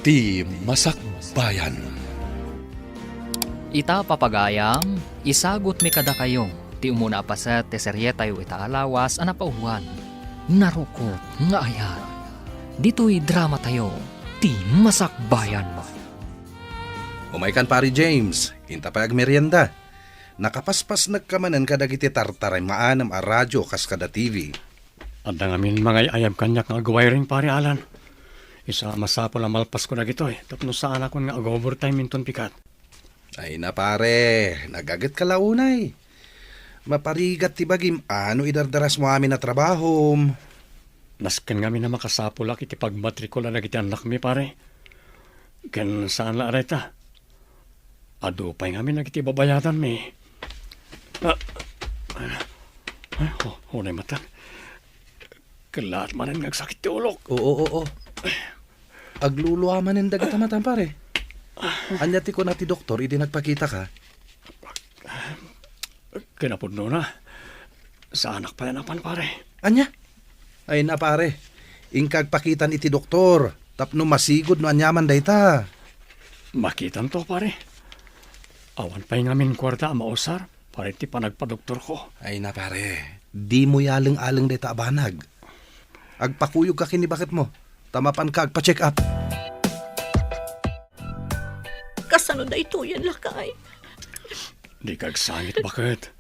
Ti Masakbayan. Ita papagayam, isagot mi kada kayo. Ti umuna pa sa teserye tayo itaalawas anapauwan. Narukop nga ayan. Dito'y drama tayo, ti Masakbayan mo. Umaykan pari James, hinta pa agmerienda. Nakapaspas nagkamanan kadagiti tartaray maanam a radyo kas kada TV. At ngamin mga ayab kanyak nga agwiring pari Alan. Isa masapo lang malpas ko na gitoy. Tapno saan ako nga ag-overtime minton pikat. Ay na pare, nagagat ka launay. Maparigat ti bagim ano idardaras mo amin na trabaho. Nasken nga na makasapulak iti pagmatrikula na iti anak mi pare. Ken saan la areta? Ado pa'y nga na iti babayadan mi. Hunay mata. Kalaat manan nga sakit ti ulok. Oo. Agluluaman ng dagat pare. Anya ti ko na ti doktor, idi nagpakita ka. Kinapudno na. Sa anak pa yan pare. Anya? Ay na pare, ingkag pakitan iti doktor. Tapno masigod no anyaman dayta. Makitan to pare. Awan pa'y ngamin kwarta mausar. Pare ti panagpa-doktor ko. Ay na pare, di mo yalang-alang dayta abanag. Agpakuyog ka kini bakit mo. Tamapan ka agpa-check up. Kasano da ito yan lakay? Di kagsangit bakit?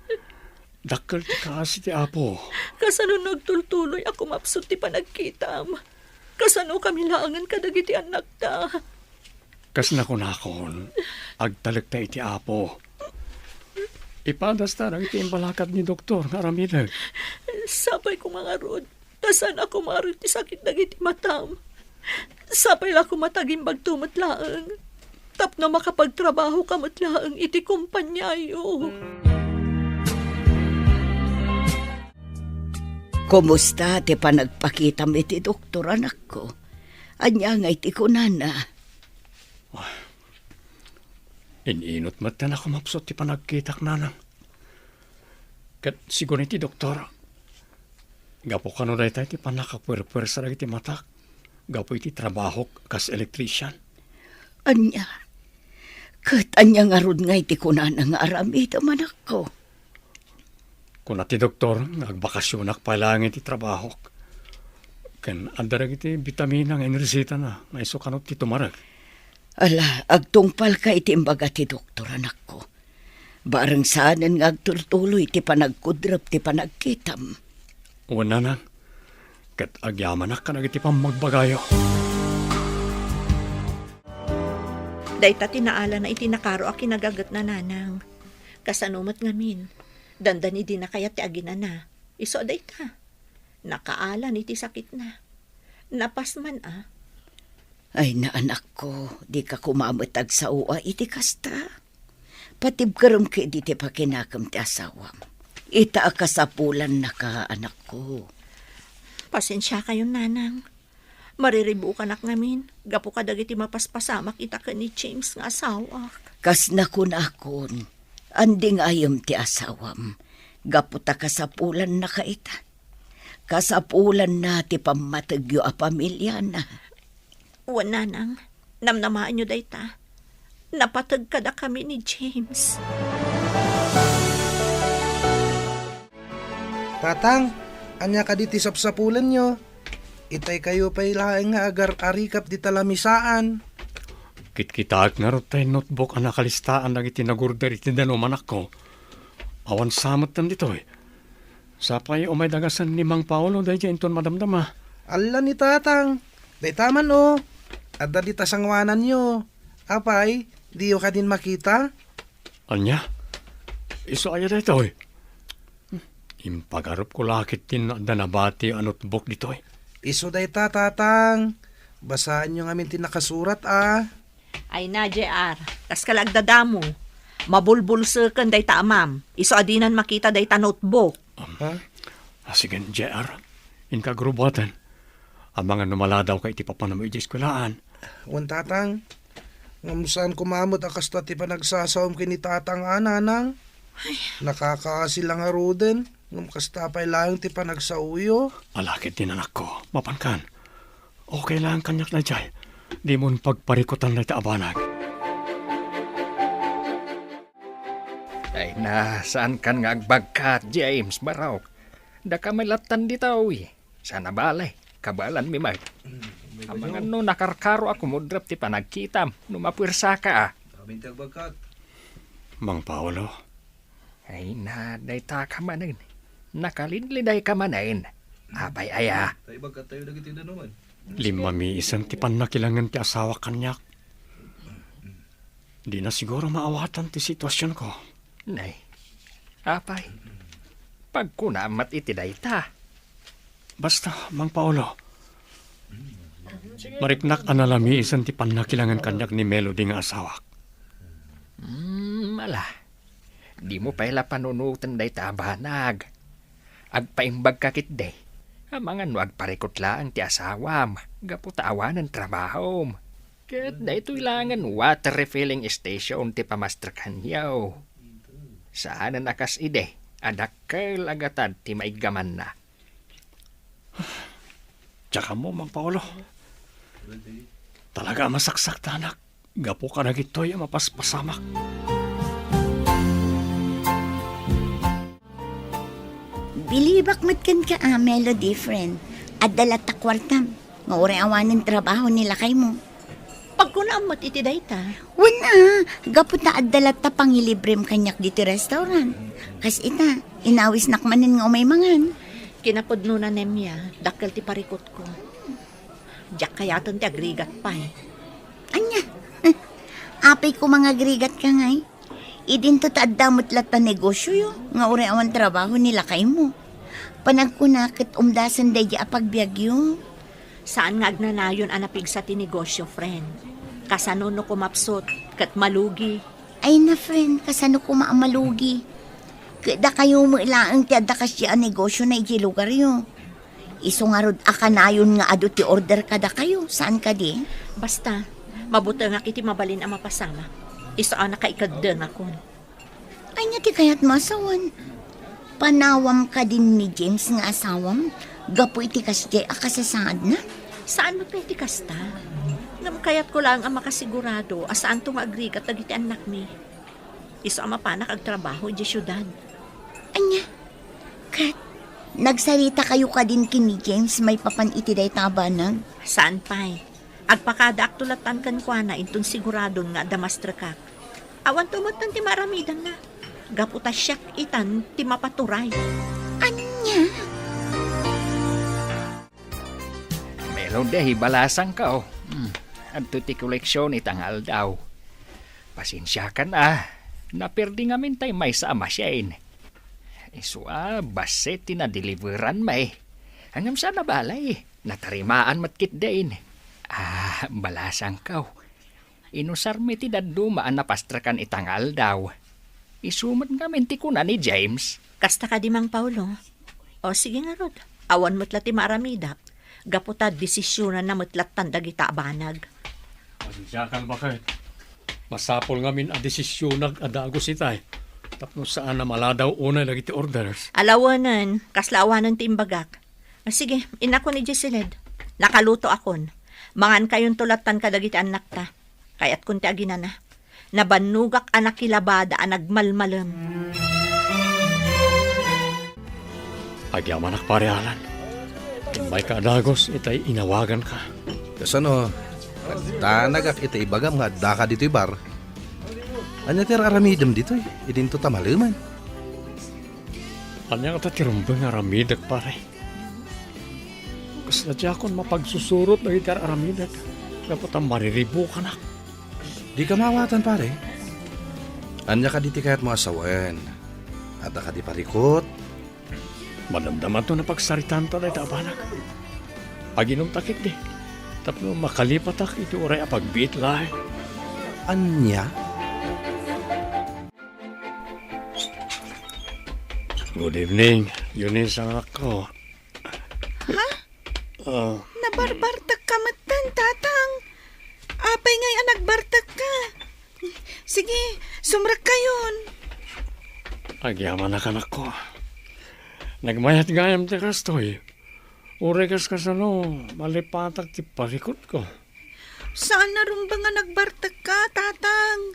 Dakkel ti kasi ti apo. Kasano nagtultuloy ako mapsut ti panagkitam? Kasano kami laangan kadagiti anak ta? Kas nakunakon, agtalag ta iti apo. Ipadas ta iti imbalakad ni doktor nga ramilag. Sapay ko mga rod. Kasan ako maroon ti sakit dagiti matam. Sapay la ko mataging bagtumatlaang. Tapno makapagtrabaho kamatlaang iti kumpanyayo. Kumusta ti panagpakitam iti doktor anak ko? Anya nga iti kunana. Ininot matan ako mapsot ti panagkitak nanang. Kat siguro iti doktor. Gapo ka no dahi tayo ti panakapwer-pwer sa iti matak. Gapo iti trabaho kas electrician. Anya? Kat anya nga rod nga iti kunana nga aramid amanak ko. Kung ati doktor, nagbakasyonak pa lang iti trabaho. Ken andarag iti vitamina nga enersita na. Maiso kanot ti tumarag. Ala, agtungpal ka iti imbaga ti doktor anak ko. Barang saanan nga agturtuloy ti panagkudrap ti panagkitam. Una na, kat agyaman na ka na iti pamagbagayo. Dayta tinaala na itinakaro a kinagagat na nanang. Kasanumat ngamin. Dandan idi na kaya ti agina na. Iso dayta. Nakaalan iti sakit na. Napasman a. Ay na anak ko, di ka kumamatag sa uwa iti kasta. Patib karam ka di ti pakinakam ti asawam. Ita akasapulan na ka anak ko. Pasensya kayo nanang. Mariribukan ak ngamin. Gapo ka dagiti mapaspasamak ita ka ni James nga asawa. Kas nakun-akon, anding ayam ti asawam. Gapo ta kasapulan na ka ita. Kasapulan na ti pamatagyo a pamilya na. Uwan nanang, namnamaan nyo dayta. Napatag kada kami ni James. Tatang, anya ka diti sapsapulan nyo. Itay kayo pa'y laeng nga agar-arikap di talamisaan. Kitkitaak nga ro tayo notebook ang nakalistaan na iti nagurder iti danumanak ko. Awan samot tan dito eh. Sapay umay dagasan ni Mang Paolo dahil dyan ton madamdama. Alla ni tatang, day taman o. Adda di tasangwanan nyo. Apay, di yo ka din makita? Anya? Iso aya dito eh. Impagarap ko lakit din na nabati ang notebook dito eh. Iso day tatang. Basaan nyo ngamin tinakasurat ah. Ay na, JR. Kas kalagdadamo. Mabulbulsa kan day ta amam. Iso adinan makita day ta notebook. Sige, JR. Inkagrubatan. Ang mga numaladaw ka iti papanamo iti eskulaan. Wan tatang, ngamusan kumamot akas ta ti panagsasawam kini tatang ananang. Nakakaasilang nga roden. Ngam kasta pa'y lang ti panagsauyo. Alakit din anak ko. Mapankan. Okay lang kanyak na dyan. Di mo pagparikutan na iti abanag. Ay na, saan kan nga agbagkat, James Baraw? Da ka may latan di tao eh. Sana balay, kabalan mi mag. Amang ano, nakarkaro ako mudrap ti panagkitam, numapwirsa ka ah. Mang Paolo, Ay na, day ta ka manin. Nakalinliday ka manain. Apay aya. limami isang ti panakilangan ti asawa kanyak. Di na siguro maawatan ti sitwasyon ko. Nay, apay. Pagkunamat iti day ta. Basta, Mang Paolo, mariknak analami isang ti panakilangan kanyak ni Melody nga asawa. Mala. Di mo paila panunutan day ta banag. Agpaimbag kakit day. Amangan no agparikot laang ti asawam. Gaputawan ng trabaho. Kat na ito ilangan water refilling station ti pamastrakan yaw. Saan na nakas ide? Anak kalagatad ti maigaman na. Tsaka mo, Mang Paolo. Talaga masaksak tanak. Gapo ka na gito'y mapaspasamak. Bilibak matkan ka Melody friend. At dalat ta kwartam. Nga uri awanin trabaho nila kay mo. Pagkunamat iti dayta. Wala, gapot na at dalat ta pangilibrem kanyak dito restaurant. Kas ita, inawis nakmanin nga umay mangan. Kinapodno na nemya, dakkel ti parikot ko. Diyak kayatan ti agrigat pa eh. Anya, apay ko mga grigat ka ngay. Idinto ta addamot lat ta negosyo yo. Nga uri awan trabaho nila kay mo. Panagkunakit umdasan day apagbiagyo. Saan nga agnanayon anapig sa tinegosyo, friend? Kasano no kumapsot, kat malugi. Ay na friend, kasano ko maamalugi. Kada kayo mo ilaang ti adda kasya ang negosyo na iji lugar yo. Iso nga rod akanayon nga ado ti order kada kayo. Saan ka di? Basta, mabuti nga kiti mabalin ang mapasama. Iso ang nakaikagdeng akon. Ay nga ti kayat masawan. Panawam ka din ni James nga asawam. Gapo iti kasya akasasaad na. Saan mo pwede kasta? Ngam kayat ko lang ang makasigurado asaan to maagrigat agiti anak mi. Iso ang mapanak agtrabaho di syudad. Anya, Kat, nagsarita kayo ka din kini James may papan iti day tabanag. Saan pa'y? Agpakada aktulatan kan kwa na intong siguradon nga damastrakak. Awan tumatan ti maramidan na. Gaputa siyak itan ti mapaturay. Anya? Melody, balasang ka oh. Adto ti koleksyon itangal daw. Pasensya ka na. Napirdi nga mintay may sa amasyain. Isu baset tinadeliveran may. Hangam sana balay. Natarimaan matkit din. Balasang ka oh. Inusar mi ti dadumaan na pastrakan itangal daw. Isumat nga minti ko na ni James. Kasta ka di Mang Paulo. O sige nga rod. Awan mo't ti maramida. Gaputa desisyonan na mutlat tandagita banag. Pasensyakan ba kayo? Masapol nga min a desisyon nag-adagos itay. Tapno saan na maladaw una lagi ti orders. Alawanan, kaslaawanan ti imbagak. Sige, inako ni Jesseled. Nakaluto akon. Mangan kayon tulatan kadagiti anak ta. Kayat kun ti agina na. Nabanugak anak kilabada ang nagmalmalam. Agyamanak parehalan. May kaadagos, itay inawagan ka. Kasano, tanagak iti ibagam nga daka dito'y bar. Anya ti aramidam dito'y, idinto tamaluman. Anya ka tatirumbang aramidag pare. Kasadya kon mapagsusurot na itar aramidag. Dapat ang mariribo ka na. Di ka mawatan pare. Anya ka diti kayat mo asawen. At ka di parikot. Madamdaman to na pagsaritan to na itabanak. Paginom takit di. Tapno makalipatak iti oray apagbiit lahi. Anya? Good evening, Eunice ang anak ko. Ha? Nabarbartag ka matan, tatang. Apay ngay anak bartag ka. Sige, sumrak kayon. Agyaman na kanak ko. Nagmayat gayam ti kastoy. Urekas ka sa no, malipatag ti parikot ko. Saan na rin ba nga nagbartag ka, tatang?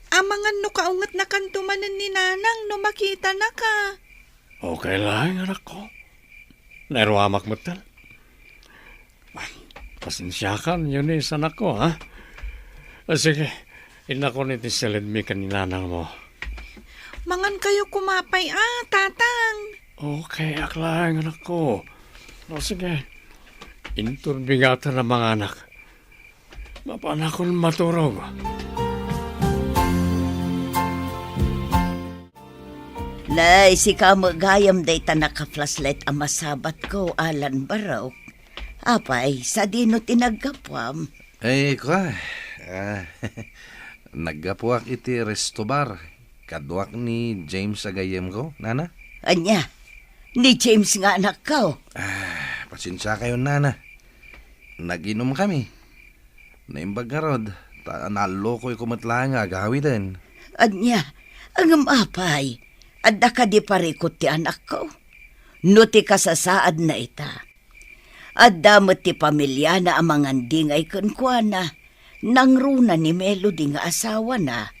Amangan no kaungat na kantumanan ni nanang no makita na ka. Okay lang, anak ko. Nairuamak mo tal. Pasensyakan, yun is anak ko, ha? Sige, inako ni tisilid mi kaninanang mo. Mangan kayo kumapay, tatang. Okay, aklang, anak ko. Sige, inturbigatan ng mga anak. Mapanakon maturog. Lay, si kamagayam day ta naka-flashlight ang masabat ko, Alan Barok. Apay, sa dino tinagkapwam. Kwa. Naggapuak iti resto bar. Kadwak ni James agayem ko, nana? Anya, ni James nga anak ko. Pasensya kayo, nana. Naginom kami. Naimbag nga rod. Naloko'y kumatlaan nga agawitin. Anya, ang apay, adda ka di parikot ti anak ko. No ti kasasaad na ita. Adda mo ti pamilya na amangan dingay kunkwana. Nang runa ni Melody nga asawa na.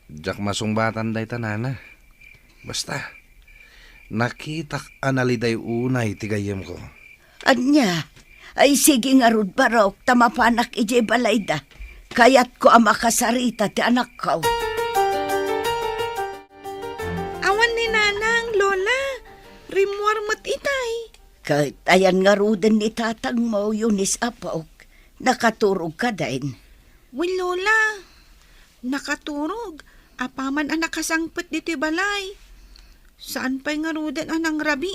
Jack masungbatan day tanana. Basta, nakitak analiday unay tigayem ko. Anya, ay sige nga rod barok, tamapanak ije balayda. Kayat ko ang makasarita ti anak ko. Awan ni nanang, lola. Rimwar mo't itay. Kahit ayan nga ruden ni tatang mo, Yunis Apaok, nakaturog ka din. Well, lola. Nakaturog. Apaman ang nakasangpet diti balay. Saan pa'y nga ruden anang rabi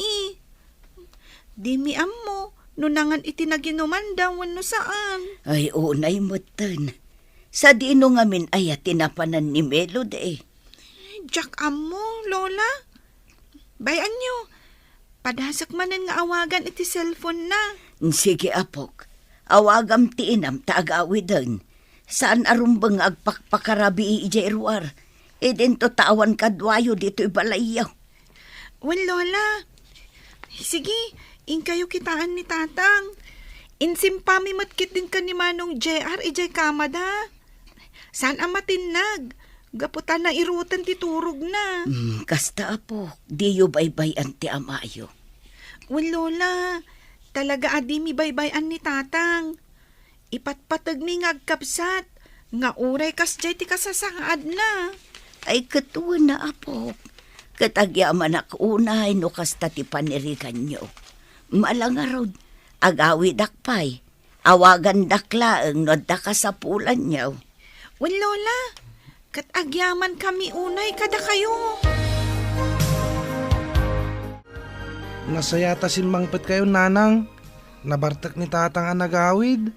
Di mi ammo, nunangan itinaginuman daw no saan. Ay, unay mo tan. Sa dino nga min ay tinapanan ni Melody. Jack ammo, lola. Bayan nyo. Padasak manan nga awagan iti cellphone na. Sige, Apok. Awagam ti inam taagawi din. Saan arumbang agpakpakarabi ije ruar. E dento tawan kadwayo dito ibalayaw. Well, lola. Sige, in kayo kitaan ni tatang. Insimpami matkit din ka ni Manong JR ije kamada. Saan ang matinag? Gaputan na irutan ti turog na. Kasta, Apok. Diyo baybay ti amayo. Well, lola. Talaga adi mi baybayan ni tatang. Ipatpatag mi ngagkapsat. Nga uray kas jay ti kasasangaad na. Ay katuwa na, Apok. Katagyaman ak unay no kasta ti panirigan nyo. Malangarod, agawi dakpay. Awagan daklaeng no dakasapulan nyo. Well, lola. Katagyaman kami unay kada kayo. Nasayata sinmangpet kayo, nanang. Nabartak ni tatang ang nagawid.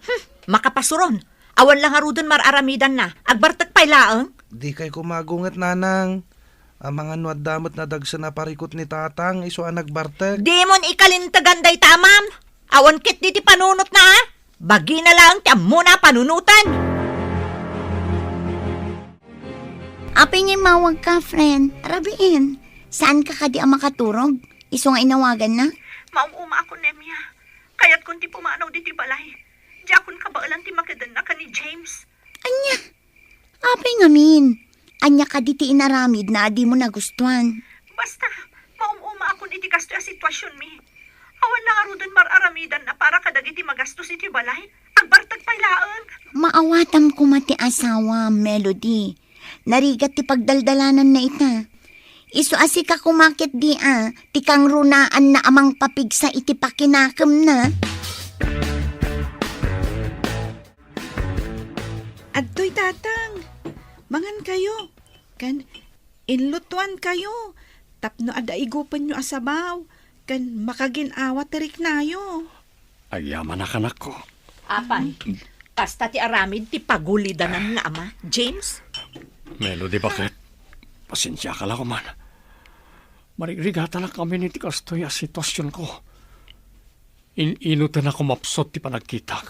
Makapasuron. Awan lang arudon mararamidan na. Agbartak pa'y laang. Di kay kumagungat, nanang. Ang mga nuwaddamot na dagsa na parikot ni tatang, iso ang nagbartak. Di mon ikalintagan day tamam. Awan kit di ti panunot na. Bagi na lang ti muna panunutan. Apay ngay mawag ka, friend. Arabiin, saan ka kadi ang makaturog? Iso nga inawagan na? Maumuma ako, Nemya. Kaya't kung ti pumanaw di ti balay. Di akon kabaalan ti makadan na ka ni James. Anya, apay nga min. Anya ka di ti inaramid na di mo nagustuhan. Basta, maumuma akon iti kasto yung sitwasyon mi. Awan lang arudan mararamidan na para kadag iti magastos iti balay. Agbartag pa'y laang. Maawatam ko mati asawa, Melody. Narigat ti pagdaldalanan na ita. Iso asi ka kumakit di ti kang runaan na amang papigsa iti pakinakam na. Adtoy tatang. Mangan kayo. Kan inlutuan kayo. Tapno ada igupan nyo asabaw. Kan makaginawa tirik nayo. Ayaman na kanak ko. Apay, kasta ti aramid ti pagulidanan nga ama, James? Melody, bakit? Pasensya ka lang man. Marigrigatan na kami ni Tikastoy ang sitwasyon ko. Inutan ako mapsot ti panagkitag.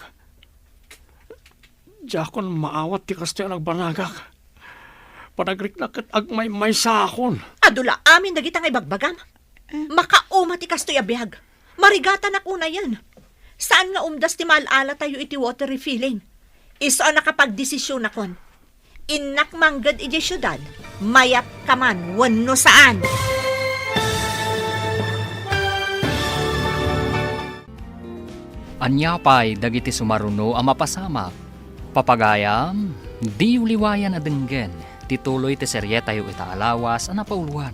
Diakon maawat Tikastoy ang nagbanagak. Panagriknakat agmay sa akon. Adula, amin dagitang ibagbagam. Makauma ti kastoy abihag. Marigatan ako na yan. Saan nga umdas ti malala tayo iti water refilling? Iso ang nakapagdesisyon akon. Inak manggad iti syudad, mayat ka man, wano saan. Anyapay dagiti sumaruno ang mapasamak. Papagayam, di uliwayan adenggen, tituloy ti serye tayo itaalawas ang napauluan.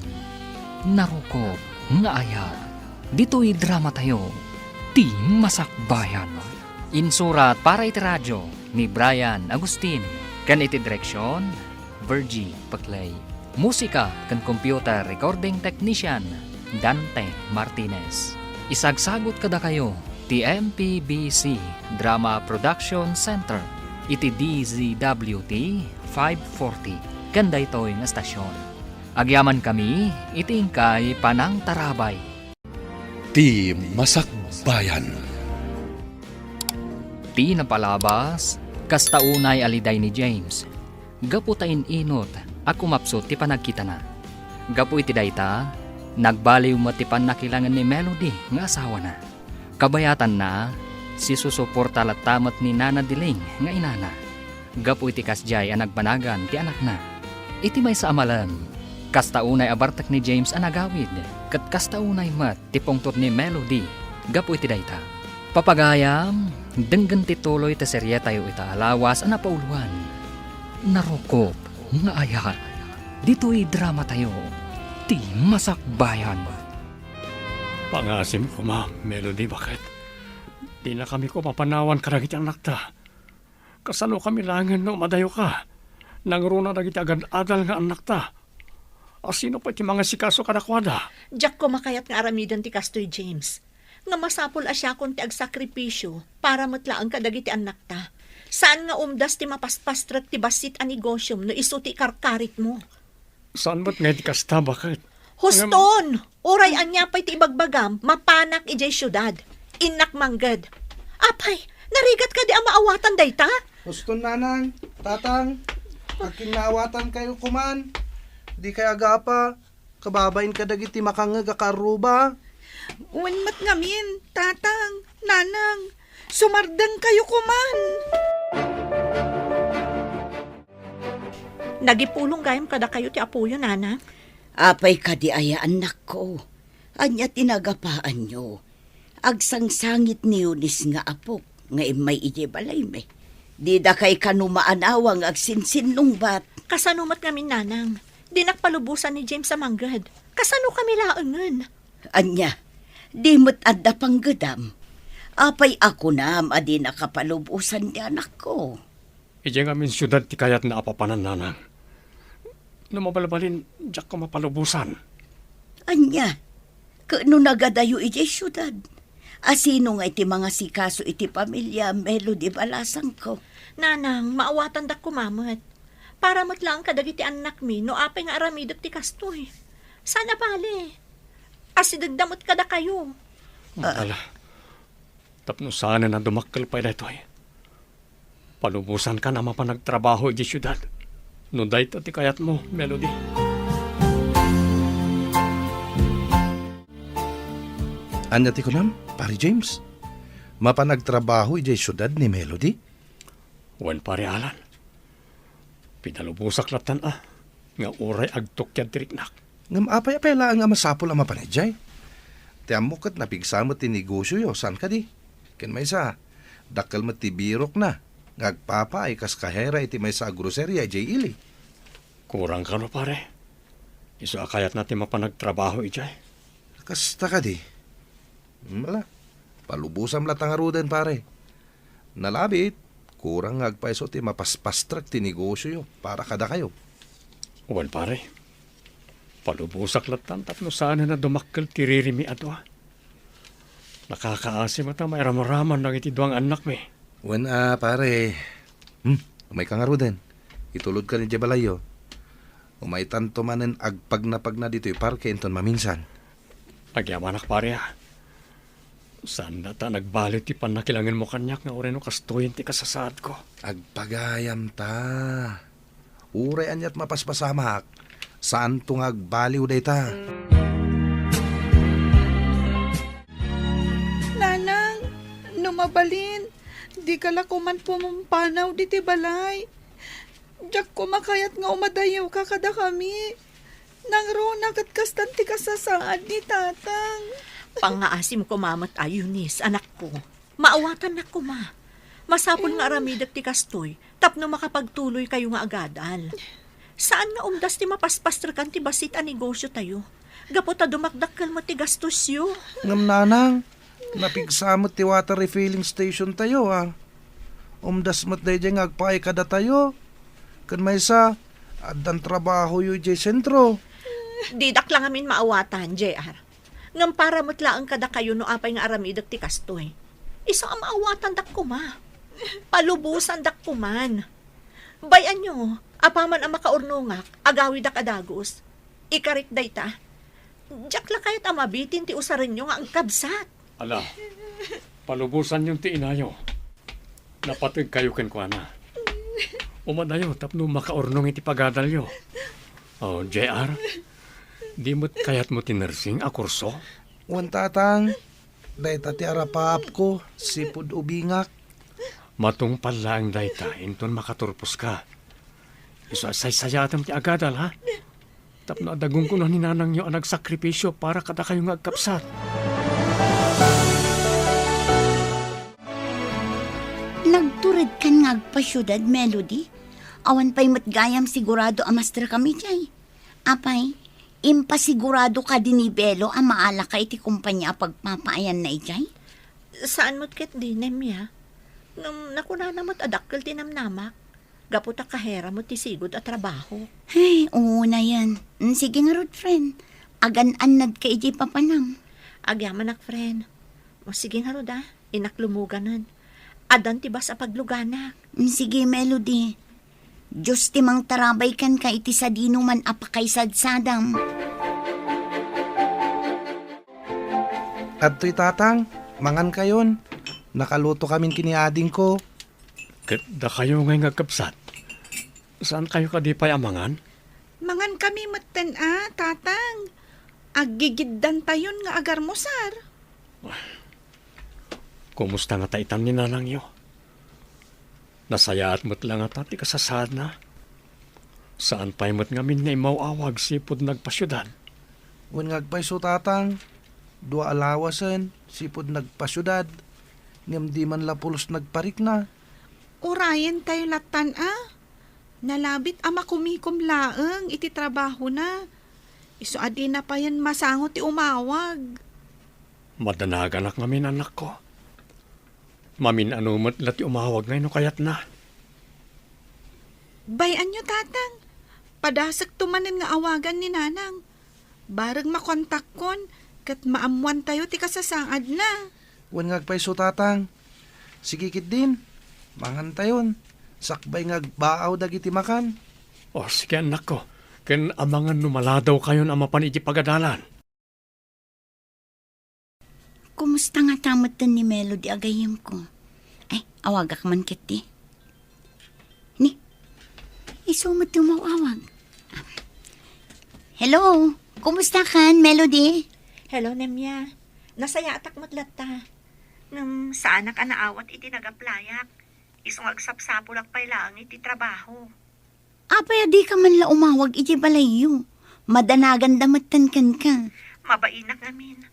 Narukop, nga ayat, dito'y drama tayo, ti masakbayan. Insurat para iti radyo ni Brian Agustin, kan iti direksyon, Virgie Paclay. Musika kan computer recording technician, Dante Martinez. Isagsagot kada kayo, ti MPBC Drama Production Center, iti DZWT 540, ganda ito'y nga stasyon. Agyaman kami, iti ingkay Panang Tarabay. Ti Masakbayan. Ti napalabas, kastaunay aliday ni James. Gapu tayin inot, ako mapsot ti panagkita na. Gapu iti dayta, nagbaliw mo ti panakilangan ni Melody nga asawa na. Kabayatan na, si susuporta latamat ni Nana Diling nga inana. Gapu iti kasjay ang nagbanagan ti anak na. Iti may sa amalan, kastaunay abartak ni James ang nagawid, kat kastaunay mat ti pungtot ni Melody. Gapu iti dayta. Papagayam, denggan ti tuloy ti serye tayo itaalawas ang napauluan. Narukop, nga ayat, dito'y drama tayo, ti masakbayan. Pangasim ko, ma, Melody, bakit? Di na kami ko mapanawan karagit ang nakta. Kasano kami langan no madayo ka? Nangruna na kita agad-adal nga anak ta. Asino pa iti mga sikaso kadakwada? Diyak ko makayat nga aramidan ti kastoy James. Nga masapol asya kon ti agsakripisyo para matlaan kadagiti anak ta. Saan nga umdas ti mapaspastrat ti basit a negosyum no iso ti karkarit mo? Saan ba't nga iti kasta, bakit? Huston! Uray anya pa'y ti ibagbagam, mapanak ijay syudad. Inak manggad. Apay, narigat ka di ang maawatan dayta? Gusto nanang, tatang, aking naawatan kayo kuman. Di kaya agapa, kababain ka dagiti makangag akaruba. Unmat ngamin, tatang, nanang, sumardang kayo kuman. Nagipulong gayam kada kayo ti apuyo, nana. Apay ka di aya anak ko. Anya tinagapaan nyo. Agsangsangit ni Yunis nga apok, nga imay ije balay me. Di da kay kanumaanawang agsinsinlong bat. Kasanumat kami, nanang. Di nakpalubusan ni James sa manggad. Kasano kami laangan? Anya, di mo't adda pang gadam. Apay ako na adi nakapalubusan di anak ko. Ije nga min syudad ti kayat na apapanan, nanang. Lumabalabalin, diyak ko mapalubusan. Anya, kano nagadayo ije syudad? Asino nga iti mga sikaso iti pamilya Melody balasang ko? Nanang, maawatan dak kumamat. Para matlang kadagiti anak mi, no apay nga aramidot ti kastoy. Sana pali. Asidagdamot kada kayo. Ala, tapno sana na dumakkel pa ito eh. Palubusan ka na mapanagtrabaho iti syudad. No dahito ti kayat mo, Melody. Anya ti kunam, pari James. Mapanagtrabaho ijay syudad ni Melody. Wen pare alan. Pinalubusak latan nga uray agtokyad tiriknak. Ngam apay-apay lang nga masapol ang mapanijay. Tiyan mo kat napigsamot ti negosyo yo, saan ka di? Ken may sa, dakal mo ti birok na. Ngagpapa ay kas kahera iti may sa groceria ijay ili. Kurang ka no pare. Iso akayat natin mapanagtrabaho ijay. Kasta ka di. Wala. Palubusam latang arudan pare. Nalabit, kurang ngagpaiso ti mapaspastrak ti negosyo yo para kada kayo. Wen pare. Palubusak latan tapno sana na dumakkel tiririmi ato. Nakakaasim ata may ramaraman ng iti duang anak me. Wen pare. Umay kang arudan. Itulod ka ni Jebalayo. Umay tanto manen agpag na dito parke inton maminsan. Agyamanak pare Saan na ta nagbalit ti panakilangan mo kanyak nga oreno kastoyin ti kasasaad ko. Agpagayam ta. Uray anyat mapaspasamak. Saan tong agbaliw day ta? Nanang, mabalin. Di kala ko man pumumpanaw di ti balay. Diyak ko makayat nga umadayaw ka kada kami. Nang rona kat kastan ti kasasaad ni tatang. Pangaasim ko mamat Ayunis, anak ko. Maawatan na ko ma. Masapon nga aramidak ti kastoy, tapno makapagtuloy kayo nga agadal. Saan nga umdas ti mapaspastra ti basit a negosyo tayo? Gapo ta dumakdakkel mo ti gastos yo. Ngam nanang, napigsamot ti water refilling station tayo Umdas mat day nga agpaay kada tayo. Kan may sa, adan trabaho yu jay sentro. Didak lang amin maawatan, JR. Ngam para matlaang kada kayo no apay nga aramidak ti kastoy. Isa ang maawatan dak ko ma. Palubusan dak ko man. Bayan nyo, apaman ang makaurnungak, agawi dak adagos. Ikarit day ta. Diyak la kayat amabitin ti usarin nyo nga ang kabsat. Ala, palubusan yung ti inayo. Napatid kayo ken kwa na. Umadayo, tapno makaurnong iti pagadalyo. Oh, JR, di mo't kayat mo tinursing a kurso? Wan tatang, day tati arapap ko, sipud ubingak. Matungpal lang dayta, inton makaturpos ka. Iso asay sayatam ti agadal, ha? Tapno adagong ko na ninanang nyo ang nagsakripisyo para kada kayo nga agkapsat. Nagturid kan nga agpasyudad, Melody. Awan pa'y matgayam sigurado amastra kami jay. Apay, impasigurado ka din ni Belo ang maala ka iti kumpanya pagpapaayan na ijay? Saan mo't ket di, Nemya? Nakuna namat adakkel tinamnamak. Gaputa kahera mo ti sigod at trabaho. Ay, oo na yan. Sige nga rod, friend. Agan-anad ka iti papanam. Agyaman ak, friend. O sige nga rod inaklumuganan. Adan ti ba sa pagluganak? Sige, Melody. Diyos timang tarabay kan ka iti sa dino man apakaysadsadam. At to'y tatang, mangan kayon. Nakaluto kamin kiniading ko. Da kayo ngay nga agkapsat. Saan kayo ka di pa'y amangan? Mangan kami maten tatang. Aggigiddan tayon nga agar mo, sar. Kumusta nga taitan ni nanang yo? Nasayaat mo't lang at ati kasasad na. Saan pa'y mo't ngamin nga imawawag sipod nagpasyudan? Wan ngagpay so tatang, dua alawasan, sipod nagpasyudad. Ngam di man lapulos nagparik na. Urayan tayo latan Nalabit ama kumikom laeng iti trabaho na. Iso adi na pa yan masangot ti umawag. Madanagan ak ngamin anak ko. Mamin anumat lati umawag ngayon no kayat na. Bayan nyo tatang. Padasag tumanin nga awagan ni nanang. Barag makontak kon, kat maamuan tayo ti kasasaad na. Wan ngagpay so tatang. Sige kit din, mangan tayon. Sakbay ngagbaaw dagiti makan. O sige anak ko, ken amangan numaladaw kayo na mapan iti pagadalan. Kumusta nga tamatan ni Melody agayim ko? Ay, awagak man kiti. Ni, isumat tumawawag. Hello, kumusta kan, Melody? Hello, Nemya. Nasaya atak matlatta. Ngam saan ka naawat iti nagaplayak. Isong agsapsapulak pa'y lang iti trabaho. Apay, di ka man la umawag iti balayo. Madanagan damatan kan ka. Mabainak namin.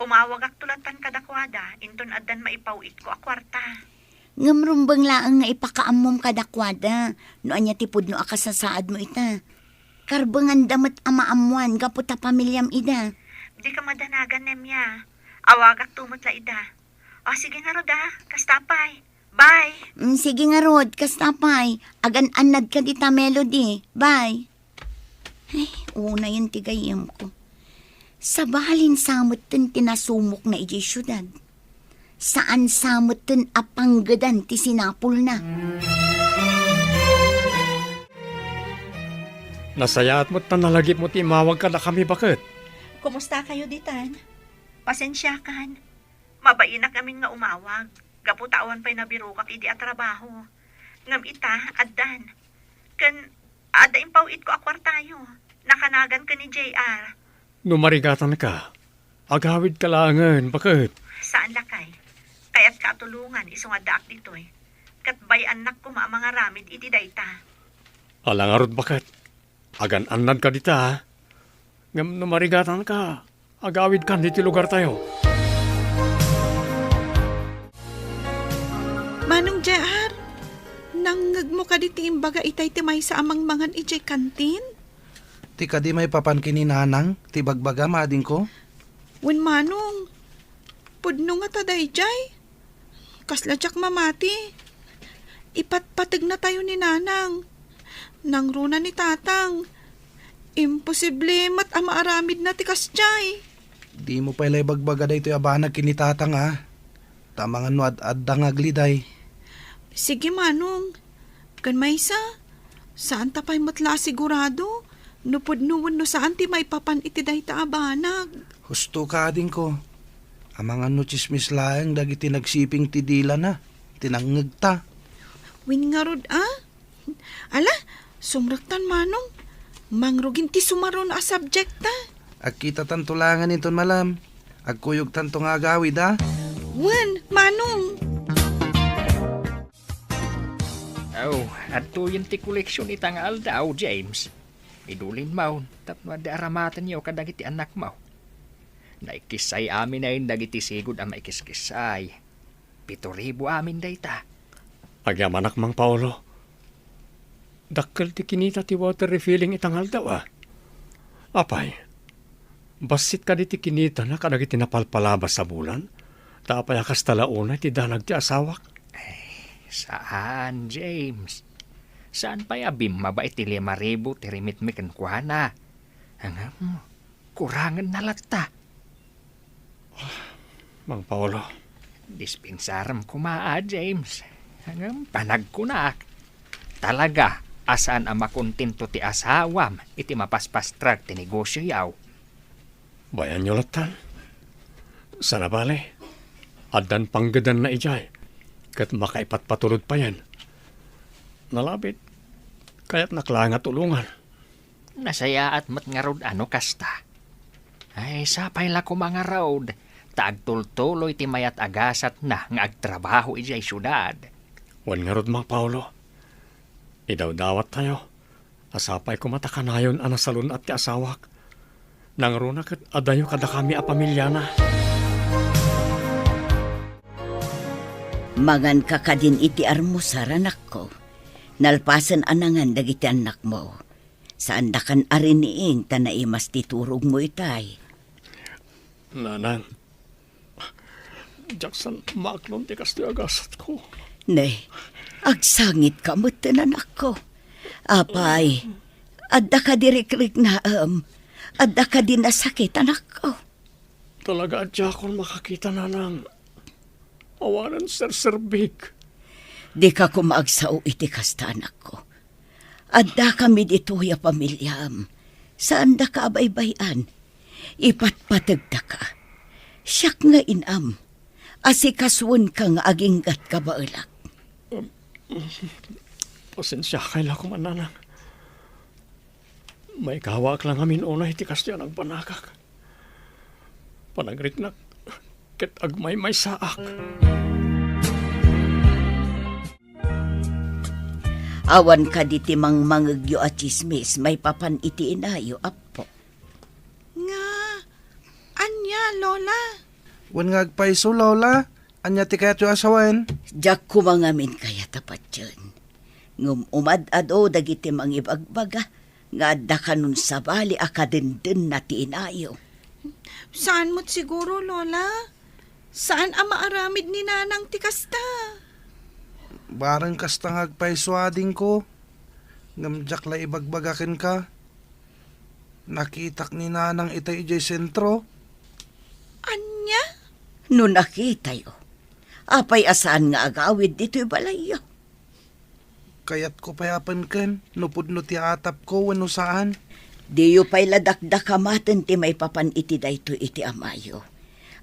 Umawag ak tulatan kadakwada, inton adan maipawit ko a kwarta. Ngamrumbang laang nga ipakaamom kadakwada. No anya tipod no akasasaad mo ita. Karbangan damat amaamuan, gaputa pamilyam ida. Di ka madanagan, Nemya. Awag ak tumot la ida. O sige nga roda, kastapay. Bye! Sige nga Rod, kastapay. Agan-anad ka dita, Melody. Bye. Ay, una yung tigayam ko. Sa bahalin samot tin tinasumok na iji syudad. Saan samot tin apanggadan ti sinapul na. Nasayaat mo't tanalagip mo't imawag ka na kami bakit? Kumusta kayo ditan? Pasensya kan. Mabainak namin nga umawag. Gaputawan pa'y nabirukak idi at trabaho. Ngam ita, addan. Kan, ada impawit ko akwartayo. Nakanagan ka ni JR. Numarigatan ka. Agawid ka langan, bakit? Saan lakay? Kaya't katulungan iso nga daak ditoy. Kat bay anak ko mga ramid iti dayta. Alangarod bakit? Agan anad ka dita, ha? Ngam numarigatan ka. Agawid kan diti lugar tayo. Manong JR, nangag mo ka diti imbaga itay timay sa amang mangan ijay kantin? Ti ka di may papan kininanang, ti bagbaga mading ko. Wen manong, pudno nga taday jay. Kasladyak mamati. Ipatpatig na tayo ni nanang. Nang runa ni tatang. Imposible mat ama aramid na tikas jay. Di mo pala bagbaga day to abanag kinitatang ha. Tamangan no ad dangagliday. Sige manong, kan maysa, saan tapay matla sigurado? Nupod-nuwan no saan ti may papan iti day ta abanag. Husto ka din ko. Amangan no chismis laeng dagiti nagsiping ti dila na. Tinangag ta. Win nga rod Ala, sumraktan manong. Mangrugin ti sumaron a subject ta. Agkita tantulangan iton malam. Agkuyog tanto nga agawid ha. Wen, manong. Oh, ato yung ti koleksyon itangal daw, James. Idulin mo, tapno da aramatan niyo kadagiti anak mo. Naikisay amin na yung dagiti sigod ang maikiskisay. 7,000 amin dayta. Agyam anak mang Paolo. Dakkel ti kinita ti water refilling itangal daw, ah. Apay, basit ka di ti kinita na kadagiti napalpalabas sa bulan. Tapay akas talauna ti danag ti asawak. Saan, James? Saan pa abim mabait ti 5,000 ti rimit mi kankwana? Hangam, kurangan na lata. Mang Paolo. Dispensaram kumaa, James. Hangam, panagkunak. Talaga, asaan ang makontento ti asawam iti mapaspastrag ti negosyo yaw. Bayan nyo latan. Sana bale. Adan panggadan na ijay. Kat makaipatpatulod pa yan. Nalabit. Kaya't naklanga tulungan. Nasaya at matngarod ano kasta. Ay, sapay la ko mga road. Taagtultuloy ti mayat agasat na nga agtrabaho ijay syudad. Wan nga rod, Mang Paolo. Idawdawat tayo. Asapay ko matakanayon anasalun at ti asawak. Nangruna kat adayo kada kami a pamilya na. Mangan ka kadin iti armusar anak ko. Nalpasan anangan dagiti anak mo. Saan da kan ariniing tanaimas titurog mo itay. Nanang. Jackson, maaklon ti kasto agasat ko. Ne, agsangit ka mo anak ko. Apay, adda ka dirikrik na adda ka din nasakit anak ko. Talaga adya akong makakita, nanang. Awanan serserbik. Di ka kumaagsao iti kasta anak ko. Adda kami dito ya pamilyam. Saan da ka abaybayan? Ipatpatag da ka. Siyak nga inam. Asikaswan ka nga aginggat ka baulak. Pasensya kaila ko man, nanang. May kahawak lang amin unay iti kastya ng panakak. Panagrit na ket agmay may saak. Awan ka di timang mangagyo at chismis, may papan iti inayo, apo. Nga, anya, Lola? Wan nga agpaiso, Lola. Anya ti kayat yung asawan. Diyak kumangamin kaya tapat yun. Ngum umad-ado dagiti mang ibagbaga, nga adda ka nun sa bali akadindin na ti inayo. Saan mo't siguro, Lola? Saan ang maaramid ni nanang tikasta? Barang kastang agpaiso ading ko. Ngamjak la ibagbagakin ka. Nakitak ni nanang itay ijay sentro. Anya? No nakita yo. Apay asaan nga agawid dito'y balayo. Kayat ko payapan ken. Nupudno ti atap ko wano saan. Diyo pa'y ladakdakamaten ti may papan iti dayto iti amayo.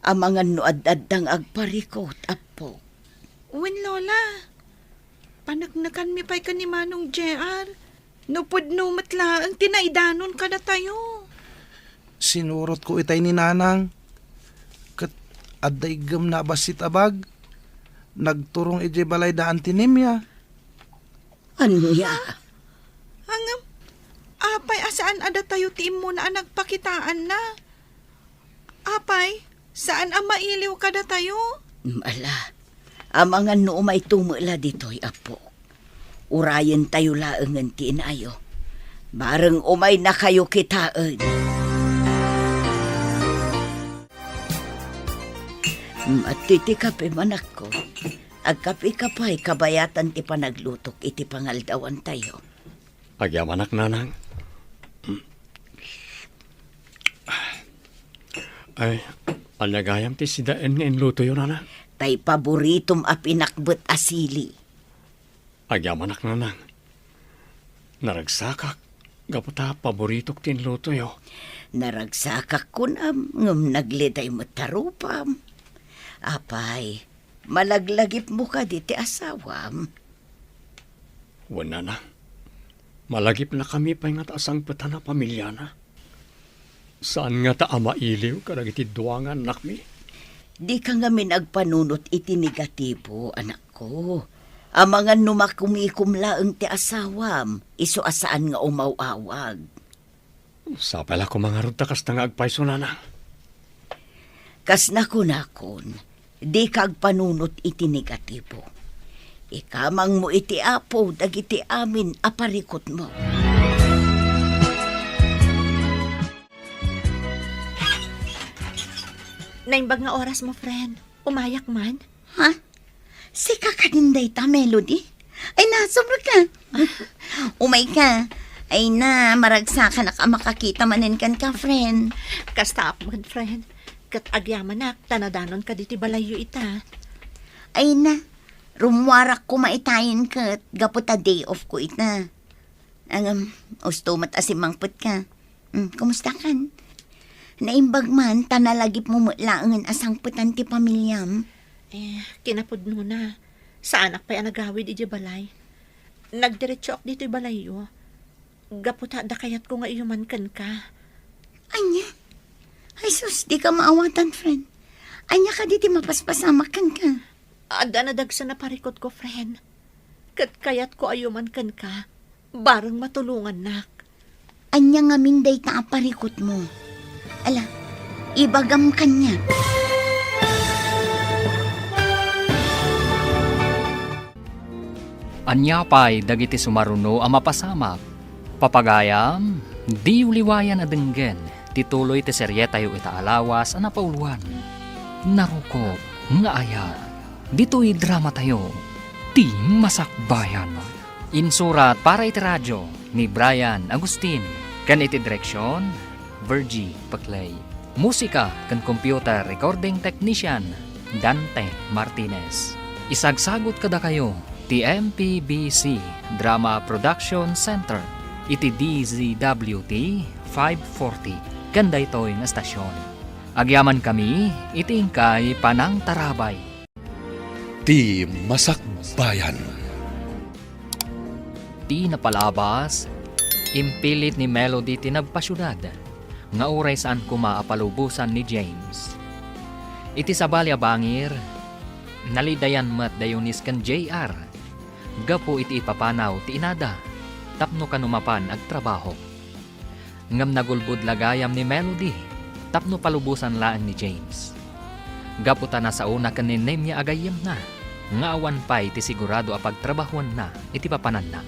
Amangan no ad-addang agparikot, apo. Wen, Lola? Panagnakan mi pa'y ka ni Manong JR. Nupudno matla ang tinaidanon ka na tayo. Sinurot ko itay ni nanang. Kat adday gam na basit abag. nagturong iti balay daan tinemya. Anya? Hangam, apay asaan ada tayo tiim mo na nagpakitaan na? Apay, saan ang mailiw kada tayo? Mala, amangan no may tumula dito'y apo. Urayan tayo laangan tinayo. Bareng umay na kayo kitaan. Matiti kape manak ko. Agkapi kapay kabayatan ti panaglutok iti pangaldawan tayo. Agyaman nanang. Ay, alagayam ti sidaan nga inluto yun, nanang. Tay paboritom a pinakbet asili. Agyaman nanang. Naragsakak. Gaputa paboritok tinluto yo. Naragsakak ko na ngam nagliday matarupam. Apay, malaglagip mo ka di ti asawam. Wala na. Malagip na kami pa nga taasang pata na pamilya na. Saan nga ta mailiw karag iti duwangan nakmi? Di ka nga minagpanunot iti negatibo, anak ko. Amangan numakumikumlaang ti asawam, iso asaan nga umawawag. Sa pala ko mga rutakas na nga agpaiso na. Kas nakunakon, di kagpanunot iti negatibo. Ikamang mo iti apo, dagiti amin aparikot mo. Naimbag nga oras mo, friend. Umayak man. Ha? Sika ka din day ta, Melody. Ay na, sobra ka. Umay ka. Ay na, maragsa ka na ka makakita manin kan ka, friend. Kasta man, friend. Kat agyaman nak, tanadanon ka diti balayo ita. Ay na, rumwarak ko maitayin ka. Gaputa day off ko ita. Ustumat asimangput ka. Kumusta kan? Naimbag man, tanalagip mo mulaangan asangputan ti pamilyam. Kinapod no na. Sa anak pa'y nagawid iti balay. Nagdiretso ak dito'y balayo. Gaputa da kayat ko nga iyuman kan ka. Anya? Ay sus, di ka maawatan, friend. Anya ka diti mapaspasama kan ka. Ada na dagsa na parikot ko, friend. Kat kayat ko ayuman kan ka. Barang matulungan nak. Anya nga minday ta aparikot mo. Ala, ibagam kanya. Anya pa'y dagiti sumaruno ang mapasamak. Papagayam, di uliwayan adenggen, tituloy ti seryetayo itaalawas ang napauluan. Naruko, nga aya, dito'y drama tayo, ti masakbayan. Insurat para iti radyo ni Brian Agustin, kan iti direksyon, Virgie Paclay. Musika kan computer recording technician, Dante Martinez. Isagsagot kada kayo, ti MPBC Drama Production Center, iti DZWT 540, ganda ito'y nga stasyon. Agyaman kami, iti ingkay Panang Tarabay. Ti Masakbayan. Ti napalabas, impilit ni Melody tinagpasyudad, nga uray saan kumaapalubusan ni James. Iti sabalya bangir, nalidayan mat dayonis kan JR, gapo iti ipapanaw ti inada, tapno kanumapan ag trabaho. Ngam nagulbud lagayam ni Melody, tapno palubusan laan ni James. Gapo ta na sa una kan ni Nemya agayam na, nga awan pa iti sigurado a pagtrabahuan na, iti papanan na.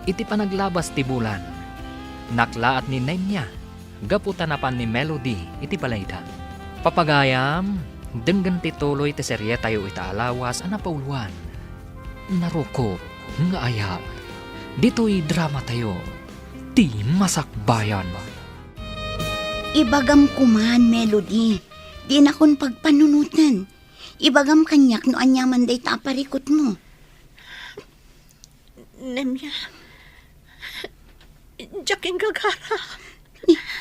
Iti panaglabas ti bulan, naklaat ni Nemya, gapo tanapan ni Melody, iti balayda. Papagayam, denggan tituloy ti serye tayo itaalawas ang napauluan. Naruko, nga aya, dito'y drama tayo, ti masakbayan. Ibagam kuman, Melody. Di na kon pagpanunutan. Ibagam kanyak no anyaman day ta aparikot mo. Nemya, Jaking gagara.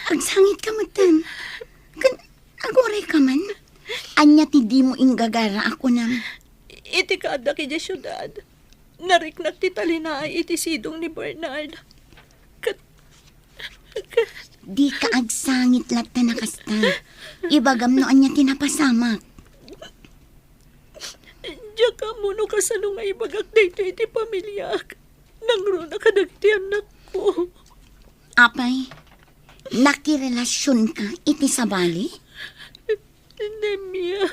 Agsangit ka matan. Agoray ka man. Anya ti di mo inggagara ako nam. Iti kada kaya syudad. Nariknak ti talinaay iti sidong ni Bernard. Di ka agsangit latta na kasta. Ibagam no anya tinapasamak. Diya ka mo no kasano nga ibagak dito iti pamilyak. Nangro na kadagiti anak ko. Apay, nakirelasyon ka iti sabali? Nemya.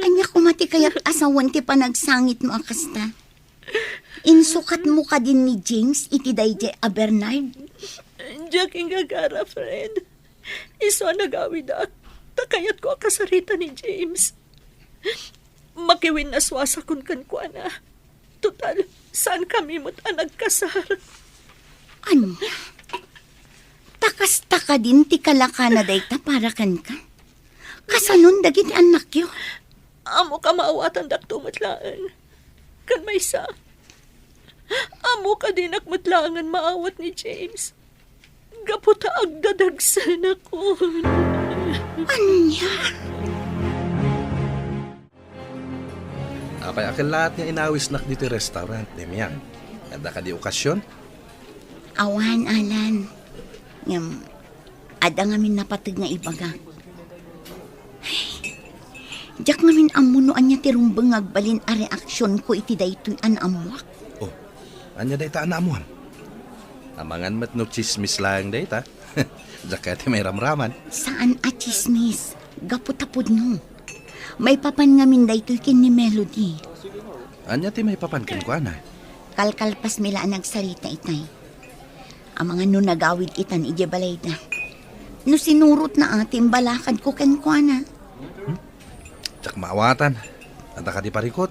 Anya kumati kaya't asawan ti panagsangit mo akasta. Insukat mo ka din ni James iti dayjay a Bernard. Diya gagara, friend. Iso nagawid at takayat ko akasarita ni James. Makiwin na swasakon kan ko na. Total, saan kami mo't nagkasar? Anya? Takas-taka din ti kalaka na dayta para kan ka. Kasanon dagiti anak yo. Amo ka maawatan dak tumatlaan. Kan may sa. Amo ka din akmatlangan maawat ni James. Gaputa agdadagsan ako. Anya? Apay akin lahat nga inawis nak dito restaurant, Nemyang. Kada ka di okasyon? Awan, Alan. Ngam, ada ngamin napatag nga ibaga. Diyak ngamin amunoan niya tirumbang agbalin a reaksyon ko iti daytoy an amwak. Oh, anya dayta anamuan? Amangan mat no chismis lang dayta. Jakati may ramraman. Saan a chismis? Gaputapod no. May papan ngamin daytoy kin ni Melody. Anya ti may papankin ko ana. Kalkalpas mila nagsarita itay. Ang mga no nagawid itan ije balay na. No sinurot na ating balakad ko ken ko na. Jak maawatan. Anta ka di parikot.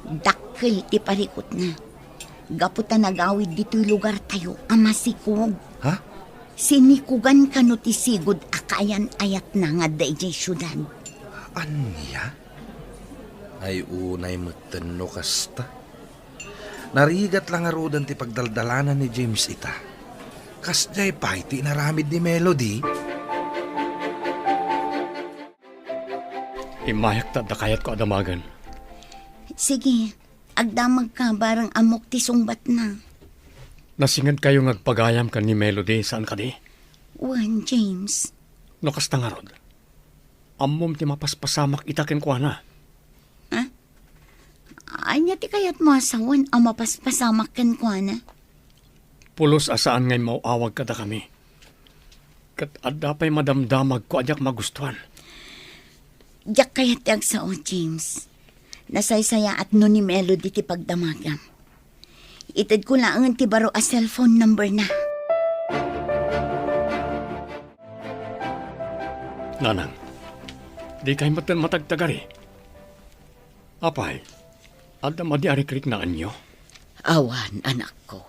Dakkel ti parikot na. Gaputa nagawid dito'y lugar tayo, amasikog. Ha? Sinikugan ka no ti sigod akayan ayat na nga dayjay syudad. Anya? Ay unay matano kasta. Narigat lang arudan ti pagdaldalanan ni James ita. Kasjay pa iti naramid ni Melody. Imayak ta da kayat ko adamagan. Sige, agdamag ka barang amok ti sungbat na. Nasingad kayo ngagpagayam kan ni Melody saan ka di? Wan, James. No kasta nga rod. Ammom ti mapaspasamak itakin ko na. Anya ti kayat mo asawan ang mapaspasamak kan ko na. Pulos asaan ngay mauawag kada kami. Kat adda pa'y madamdamag ko adyak magustuhan. Diyak kayat ti agsao, James. Nasaysaya at no ni Melody ti pagdamagam. Itad ko lang ti baro a cellphone number na. Nanang, di kayo matagtagari. Apay, adda madiari-krik na anyo. Awan, anak ko.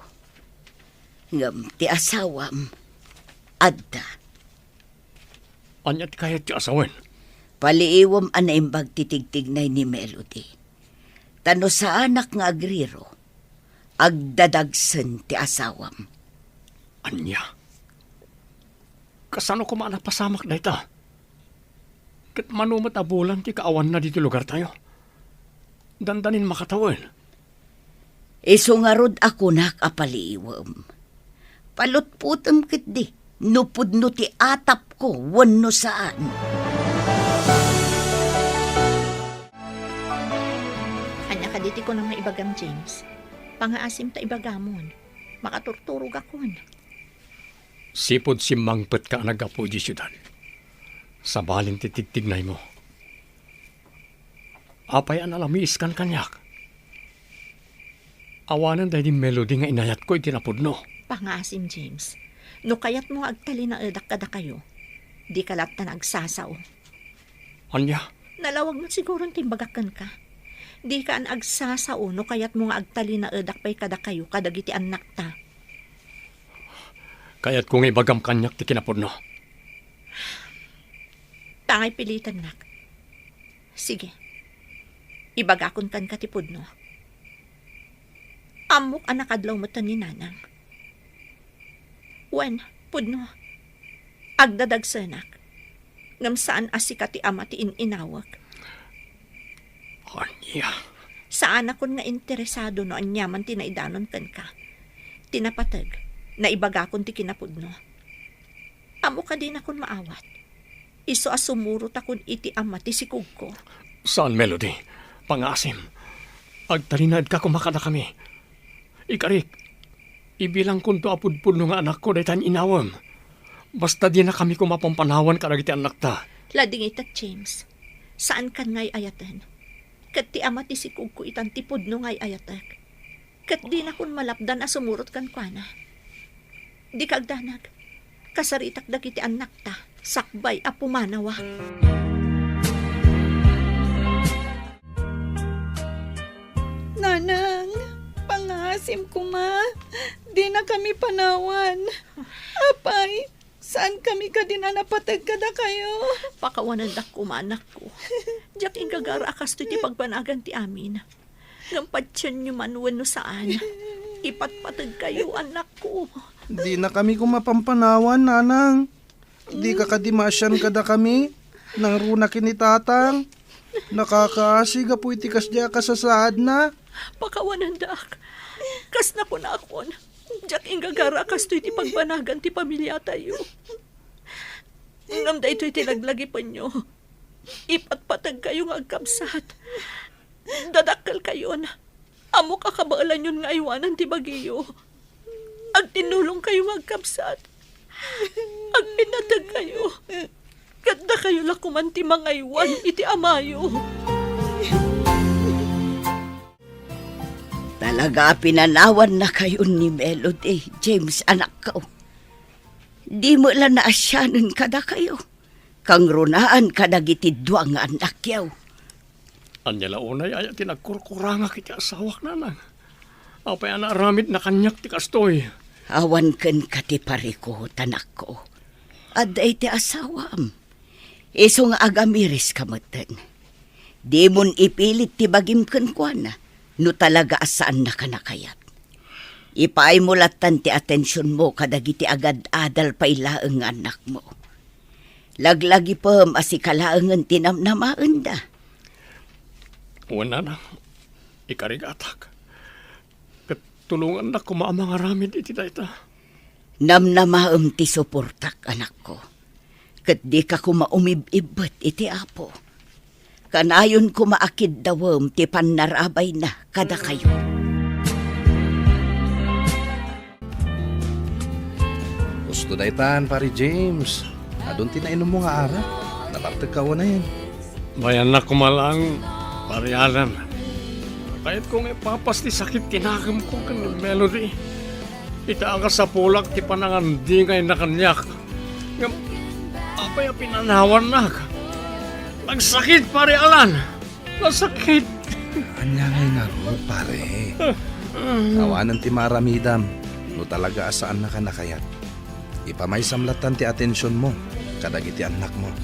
Ngam ti asawam, adda. Anyat kayat ti asawen. Paliiwam anaimbag titigtignay ni Melody. Tano sa anak nga agriro, agdadagsen ti asawam. Anya? Kasano ko maanak pasamak na ita? Kat manumat abulan ti kaawan na dito lugar tayo. Dandanin makatawin. Isungarod ako nak apaliiwam. Palutputam kit di, nupudno ti atap ko, wano saan. Anya ka diti ko nang naibagam, James. Pangaasim ta ibagamon. Makaturturog akon. Sipod si mangpet ka nagapo di syudad. Sa baling titigtignay mo. Apay ang alamis kan kanyak. Awanan dahil di Melody nga inayat ko itinapudno. Pangaasim, James. No kayat mo agtali na edak kada kayo. Di kalat na nagsasaw. Anya? Nalawag na siguro timbagakan ka. Di ka an agsasaw no kayat mo nga agtali na edak pa'y kada kayo kadagiti anak ta. Kaya't kung ibagam kanyak ti kinapudno. Tangay pilitan nak. Sige. Ibagakon kan katipod no. Amok anak adlaw mo ni nanang. Wen, pudno. Agdadagsanak. Ngam saan asika ti ama ti inawak. Anya? Saan akon nga interesado no anyaman tinaidanon kan ka. Tinapatag na ibagakon ti kinapudno. Amo ka din akon maawat. Iso asumurot akon iti ama ti sikog ko. Saan, Melody? Pangasim. Agtalinad ka kumakada kami. Ikarik, ibilang kun to apudpud nga anak ko daytan inawam. Basta di na kami kumapampanawan karagiti anak ta. Lading itat, James. Saan kan ngay ayatan? Kat ti ama ti sikog ko itan tipod no ngay ayatak. Kat di na kun malapdan asumurot kan kwa na. Di kagdanag. Kasaritak dagiti anak ta. Sakbay a pumanawa. Nanang, pangasim ko ma. Di na kami panawan. Apay, saan kami ka din napatag kada kayo? Pakawanan dak kumanak ko. Diyak ingagara akas to ti pagbanagan ti amin. Ngampatsyan nyo man wano saan. Ipatpatag kayo anak ko. Di na kami kumapampanawan, nanang. Di ka kadimasyan kada kami. Nang runa kinitatang. Nakakaasiga po itikas diya kasasaad na. Pakawanan dak. Kas na ko na akon. Diyak ingagara akas to iti pagbanagan ti pamilya tayo. Ngam da ito iti naglagi pa nyo. Ipatpatag kayo nga agkabsat. Dadakkel kayo na. Amo kakabaalan yun nga iwanan ti bagiyo. Ag tinulong kayo magkapsat. Ag pinatag kayo. Ganda kayo lakuman ti mga iwan iti amayo. Talaga pinanawan na kayo ni Melody, James, anak ko. Di mo lang naasyanan kada kayo. Kang runaan kadagiti duwang nga anak yaw. Anyala unay ay tinagkurkuranga kiti asawak nanang. Apay anaramid na kanyak ti kastoy. Awan ken kati pariko, tanak ko. Aday ti asawam. Iso nga agamiris kamatan. Di mon ipilit ti bagim ken kuana. No talaga asaan na kanakayat. Ipaay mo latan ti atensyon mo kadagiti agad adal pailaeng anak mo. Laglagi pam asikalaengan tinamnamaan da. Wala na. Ikarigatak. Katulungan na kumaamang aramid iti dayta. Namnamaam ti suportak, anak ko. Kat di ka kumaumibibot iti apo. Kanayon kumaakid dawam ti panarabay na kada kayo. Gusto daytan, pari James. Adun tinainom mo nga ara. Nabartag ka na yan. Bayan na kumalang parialan. Kahit kung ipapas ti sakit tinakam ko kan Melody. Itaan ka sa pulak ti panangandingay na kanyak. Ngam, apay pinanawan na. Nagsakit parialan. Nasakit. Anya ngay na ro, pare. Awanan ti maramidam. No talaga asaan na ka nakayat. Ipamay samlatan ti atensyon mo. Kadagiti anak mo.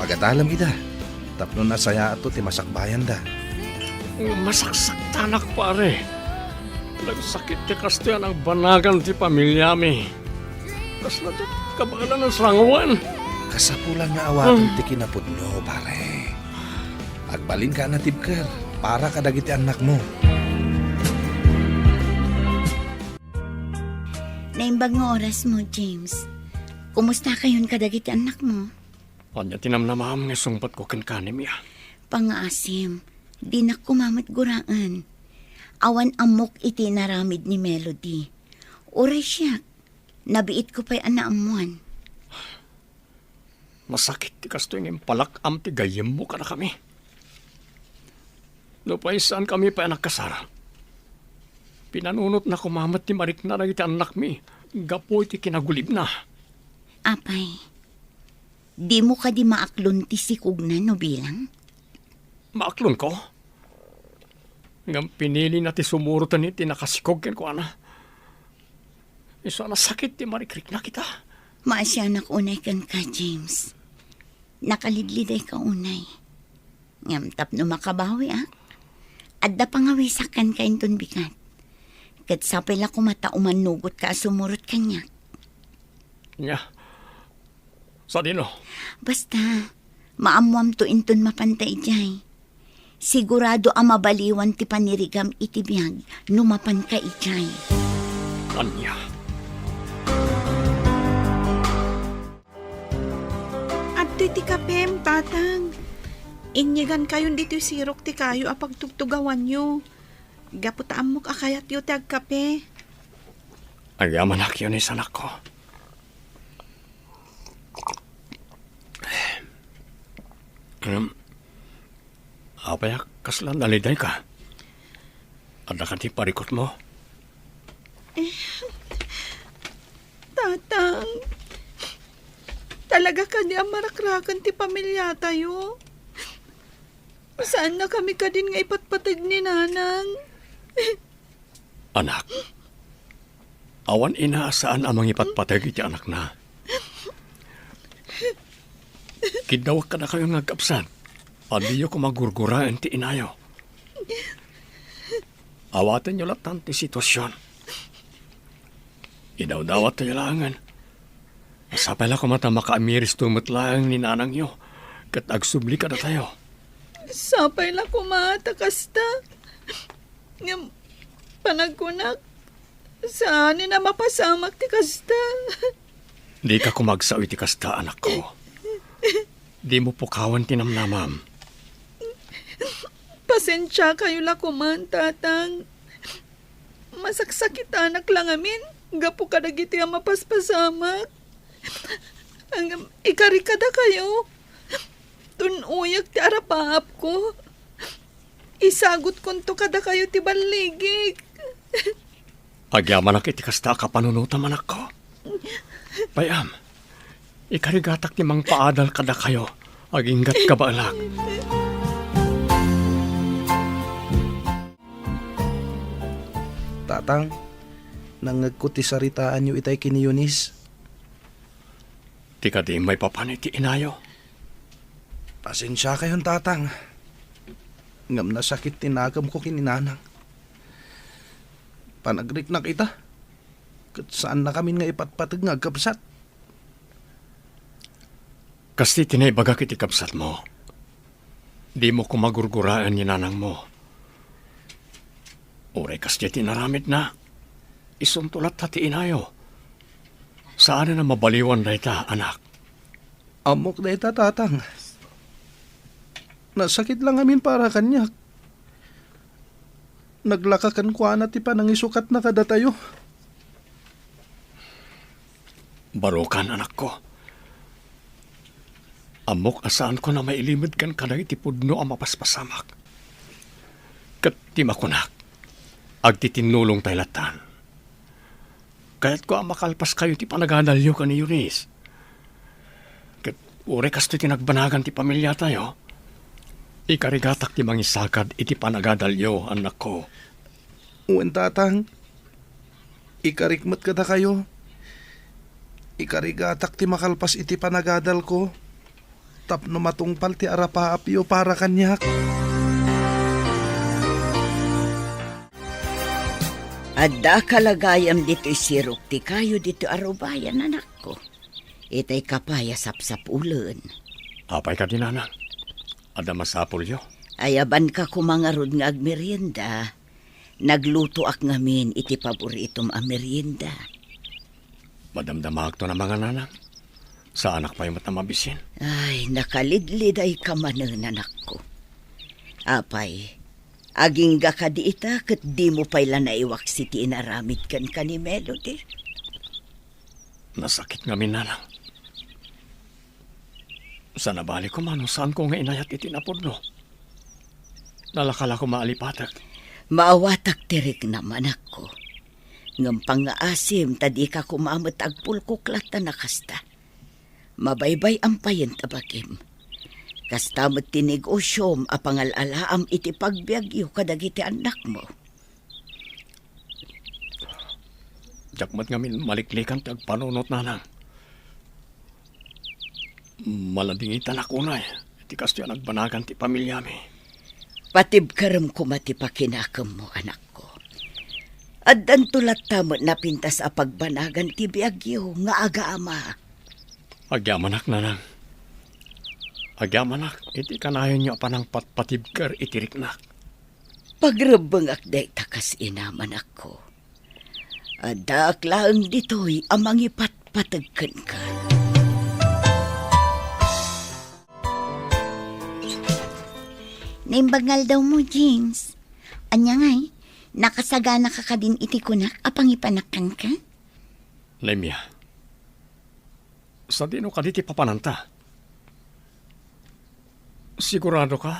Pagatalam ida. Tapno na saya ato ti masakbayan da. Masaksak tanak pare. Nagsakit ti kasto yan ang banagan ti pamilya mi. Kas na ti kabalan ng sranguan. Kasapulan nga awaton ti kinapudno, pare. Agbalin ka na tibker para kadagiti anak mo. Naimbag nga oras mo, James. Kumusta kayon kadagiti anak mo? Kanya tinamnamaham nga sungpat ko kankanim ya. Pangaasim, di na kumamat guraan. Awan amok iti naramid ni Melody. Oray siya, nabiit ko pa'y anaamuan. Masakit ti kasto yung palakam ti gayem mo ka na kami. No pa saan kami pa nagkasara. Pinanunot na kumamat ti marik na iti anak mi. Gapoy ti kinagulib na. Apay, di mo ka di maaklon ti sikog na no bilang? Maaklon ko. Ngam pinili na ti sumurutan ni ti nakasikog ken ko ana. Iso na sakit ti marikrik na kita. Maasyanak unay kan ka, James. Nakalidliday ka unay. Ngam tapno makabawi, ah. Adda pangawisakan ka inton bigat. Kat sapay la kumata umanugot ka sumurot kanya. Nya. Sa dino? Basta, maamuam to inton mapantay jay. Sigurado ang mabaliwan ti panirigam iti biyag numapan ka ijay. Anya. Dito ti kapem, tatang. Inyigan kayo dito sirok ti kayo apag tugtugawan nyo. Gaputaan mo kakayat yu ti agkape. Agyaman ak yun anak ko. Apayak kaslan naliday ka. Ada ka ti parikot mo. Tatang, talaga ka di amarakrakan ti pamilya tayo. Saan na kami ka din nga ipatpatid ni nanang? Anak, awan inaasaan amang ipatpatag iti anak na. Kidawak ka na kayo nga kapsan. Adiyo ko magurguraan ti inayo. Awatan nyo latan ti sitwasyon. Idawdawat tayo langan. Sapay lang kumata makaamiris tumatlaang ni nanang yo. Kat agsubli ka na tayo. Sapay la kumata kasta. Ngam, panagkunak. Saan na mapasamak ti kasta? Di ka kumagsawi ti kasta, anak ko. Di mo pukawan tinamnamam. Pasensya kayo la kuman, tatang. Masaksakit anak lang amin. Gapo ka nagiti ang mapaspasamak. Ang ikarikada kayo. Tunuyak ti arapaap ko. Isagot konto kada kayo ti baligig. Agyaman ak iti kasta ka panunutam, anak ko. Payam, ikarigatak ti mang paadal kada kayo. Aginggat ka ba, anak? Tatang, nangagko ti saritaan nyo itay kini Eunice. Di ka di may papanit ti inayo. Pasensya kayon, tatang. Ngam na sakit tinagam ko kininanang. Panagrik na kita. Kat saan na kami nga ipatpatag nga kapsat. Kasi tinaybaga kiti kapsat mo. Di mo kumagurguraan ni nanang mo. Uray kasi tinaramid na. Isuntulat hati inayo. Saan na mabaliwan na ita, anak? Amok na ita, tatang. Nasakit lang amin para kanya. Naglakakan ko na ti panangisukat na kada tayo. Barukan, anak ko. Amok asaan ko na mailimid kan kada iti pudno ang mapaspasamak. Kat ti makunak. Agtitinulong taylatan. Kaya't ko ang makalpas kayo ti panagadalyo ka ni Eunice. Kat ure kas ti tinagbanagan ti pamilya tayo. Ikarigatak ti mangisakad iti panagadalyo, anak ko. Uwan, tatang. Ikarikmat kada kayo. Ikarigatak ti makalpas iti panagadal ko. Tapno matungpal ti arapaapyo para kanyak. Adda kalagayam dito sirok ti kayo dito arubayan, anak ko. Itay kapaya sapsap ulen. Apay ka din, anak. Ada masapul yo. Ayaban ka kumangarod nga agmerienda. Nagluto ak ngamin iti paboritong amerienda. Madamdamag to na mga nanang. Sa anak pa yung matamabisin. Ay, nakalidlid ay kamanan, anak ko. Apay, aging ga ka di ita kat di mo pala naiwak si ti inaramid kan ni Melody. Nasakit nga minanang. Sa nabali ko man, saan ko nga inayat itinapod no? Nalakala ko maalipatag. Maawatak tirik naman ako. Ngam pangaasim, tadi ka kumamot agpulkuklat na nakasta. Mabaybay ang payen tabakim. Kastamot tinigosyom apangalalaam iti pagbiagyo kadagiti anak mo. Jakmat ngamin maliklikan ti agpanunot nanang. Maladingitan ako na eh. Iti kasto yan nagbanagan ti pamilya mi. Patib karam kumati pa kinakam mo, anak ko. Addan tulat tamo na pintas a pagbanagan ti biagyo nga aga-ama. Agyamanak nanang. Agyamanak, iti kanayon niyo panang patibkar itiriknak. Pagrabang akday takas inaman ako. Adak lang dito'y amang ipatpatagkan ka. Naimbagal daw mo, James. Anya ngay, nakasagana ka ka din iti kunak, apang ipanakkan ka? Lemia, sa dino ka di ti papananta? Sigurado ka,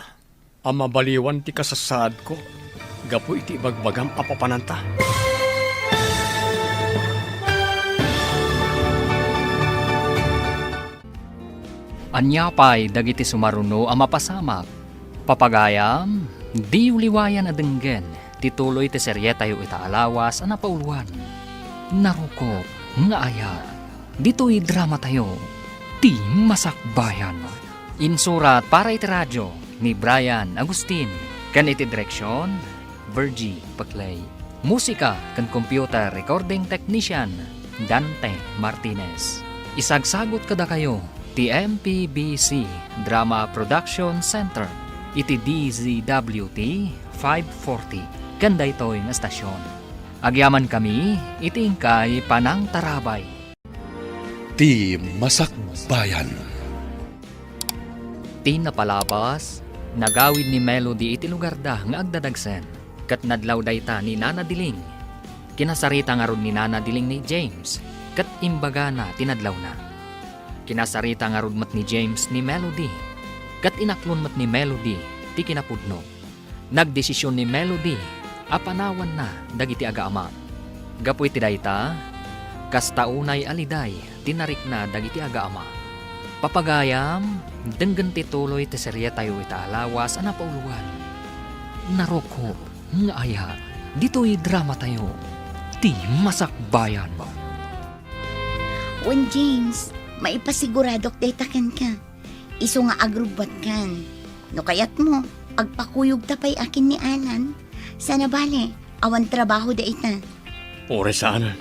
ang mabaliwan ti kasasaad ko, gapu iti bagbagam apapananta. Anya pa'y dagiti sumaruno ang mapasamak. Papagayam, di uliwayan adenggen, tituloy ti seryeta yu itaalawas ang napauluan. Narukop, nga aya, dito'y drama tayo, ti masakbayan. Insurat para iti radyo ni Brian Agustin, kan iti direksyon, Virgie Paclay. Musika kan computer recording technician, Dante Martinez. Isagsagot kada kayo, ti MPBC Drama Production Center, iti DZWT 540, kanda ito'y nga stasyon. Agyaman kami, iti ingkay Panang Tarabay. Ti Masakbayan. Ti napalabas, nagawid ni Melody iti lugar da nga agdadagsen, kat nadlaw dayta ni Nana Diling. Kinasarita nga ron ni Nana Diling ni James, kat imbaga na tinadlaw na. Kinasarita nga ron mat ni James ni Melody, kat inaklon mat ni Melody ti kinapudno. Nagdesisyon ni Melody, apanawan na dagiti aga-ama. Gapu iti dayta, kastaunay aliday, tinarik na dagiti aga-ama. Papagayam, denggan ti tuloy ti serye tayo itaalawas ang napauluan. Narukop, nga aya, dito'y drama tayo, ti masakbayan. Wen James, maipasiguradok daytaken ka. Iso nga agrubat kan. No kayat mo, agpakuyog tapay akin ni Alan. Sana bale, awan trabaho da ita. Ore saanan,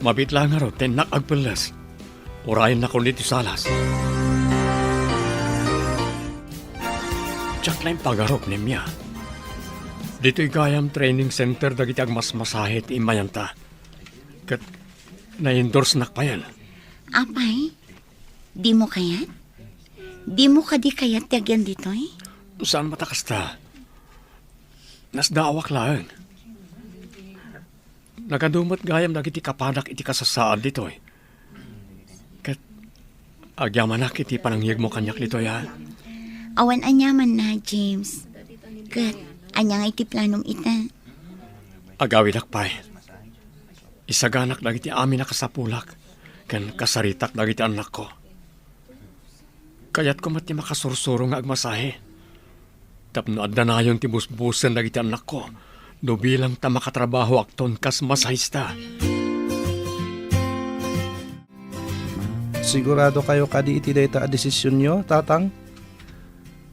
mabit lang nga ro, tenak agpelas. Orayan na kulit salas. Tsak lang pagarop ni Mia. Dito'y gayam training center dagiti agmasmasahit imayanta. Kat na-endorse nak pa yan. Apay, di mo kayat? Di mo ka di kayat tagyan dito eh? Saan matakas ta? Nasdaawak lang. Nagadumot gayam dagiti kapadak iti kasasaad dito eh. Kat agyamanak iti panangyag mo kanyak dito ya. Awan anyaman na, James. Kat, anyang iti planong ita. Agawidak pa eh. Isaganak dagiti amin na kasapulak. Kan kasaritak dagiti anak ko. Kayat ko mati makasursuro nga agmasahe. Tapno adda na yung tibus-busan dagiti anak ko. Do bilang ta makatrabaho akton kas masahista. Sigurado kayo kadi iti dayta a desisyon nyo, tatang?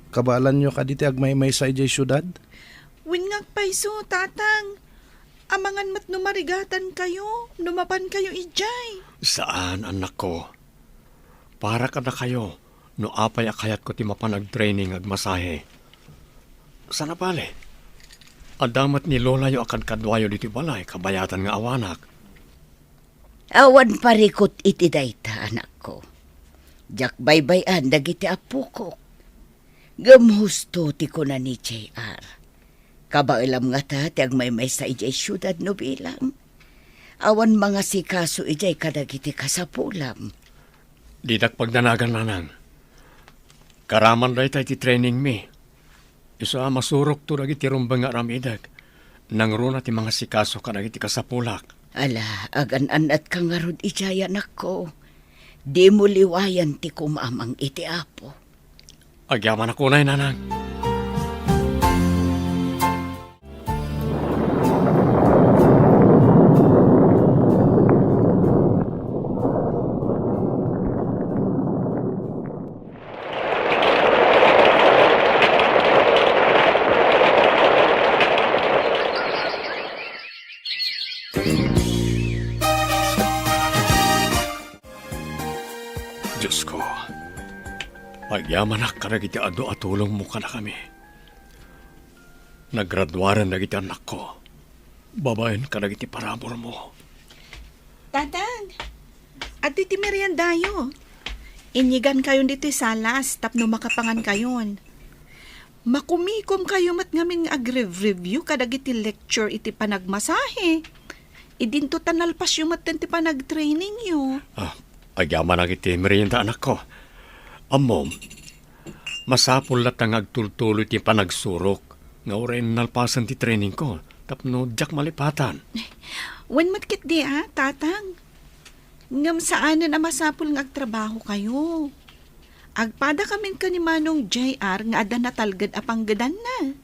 Kabalan nyo kadi ti agmay-may sa ijay syudad? Wingag paiso, tatang. Amangan mat numarigatan kayo, numapan kayo ijay. Saan, anak ko? Para kada kayo, no apay akayat ko ti mapanag-training agmasahe. Sana pale? Adamat ni Lola yo akan kadwayo diti balay, kabayatan nga awanak. Awan parikot iti dayta, anak ko. Jak baybayan dagiti apo ko. Gamhusto ti ko na ni JR. Kabailam nga ta, ti agmay-may sa ijay syudad no bilang. Awan mga sikaso ijay kadagiti kasapulam. Didak pagdanagan nanang. Karaman day tayo ti training mi. Isa masurok to dagiti rumbang nga ramidag. Nangruna ti mga sikaso kadagiti kasapulak. Ala, agan-an at kangarod ijay anak ko. Di mo liwayan ti kumamang iti apo. Agyaman ako na nanang. Diyos ko, pagyaman ka na giti ado at tulong mo ka na kami. Naggraduaran na giti anak ko. Babayan ka na giti parabor mo. Tatang, at iti meriendayo. Inyigan kayon dito salas, tapno makapangan kayon. Makumikom kayo mat ngamin nga agre-review kadag iti lecture iti panagmasahe. Idinto tanalpas yung mat ti panag-training yo. Agyaman ang iti merienda anak ko. Amom, masapul na tang agtultuloy ti panagsurok. Nga orin nalpasan ti training ko. Tapno jak malipatan. Wen matkit di tatang. Ngam saanan na masapul nga agtrabaho kayo. Agpada kamin ka ni Manong JR nga ada natalgad apanggadan na.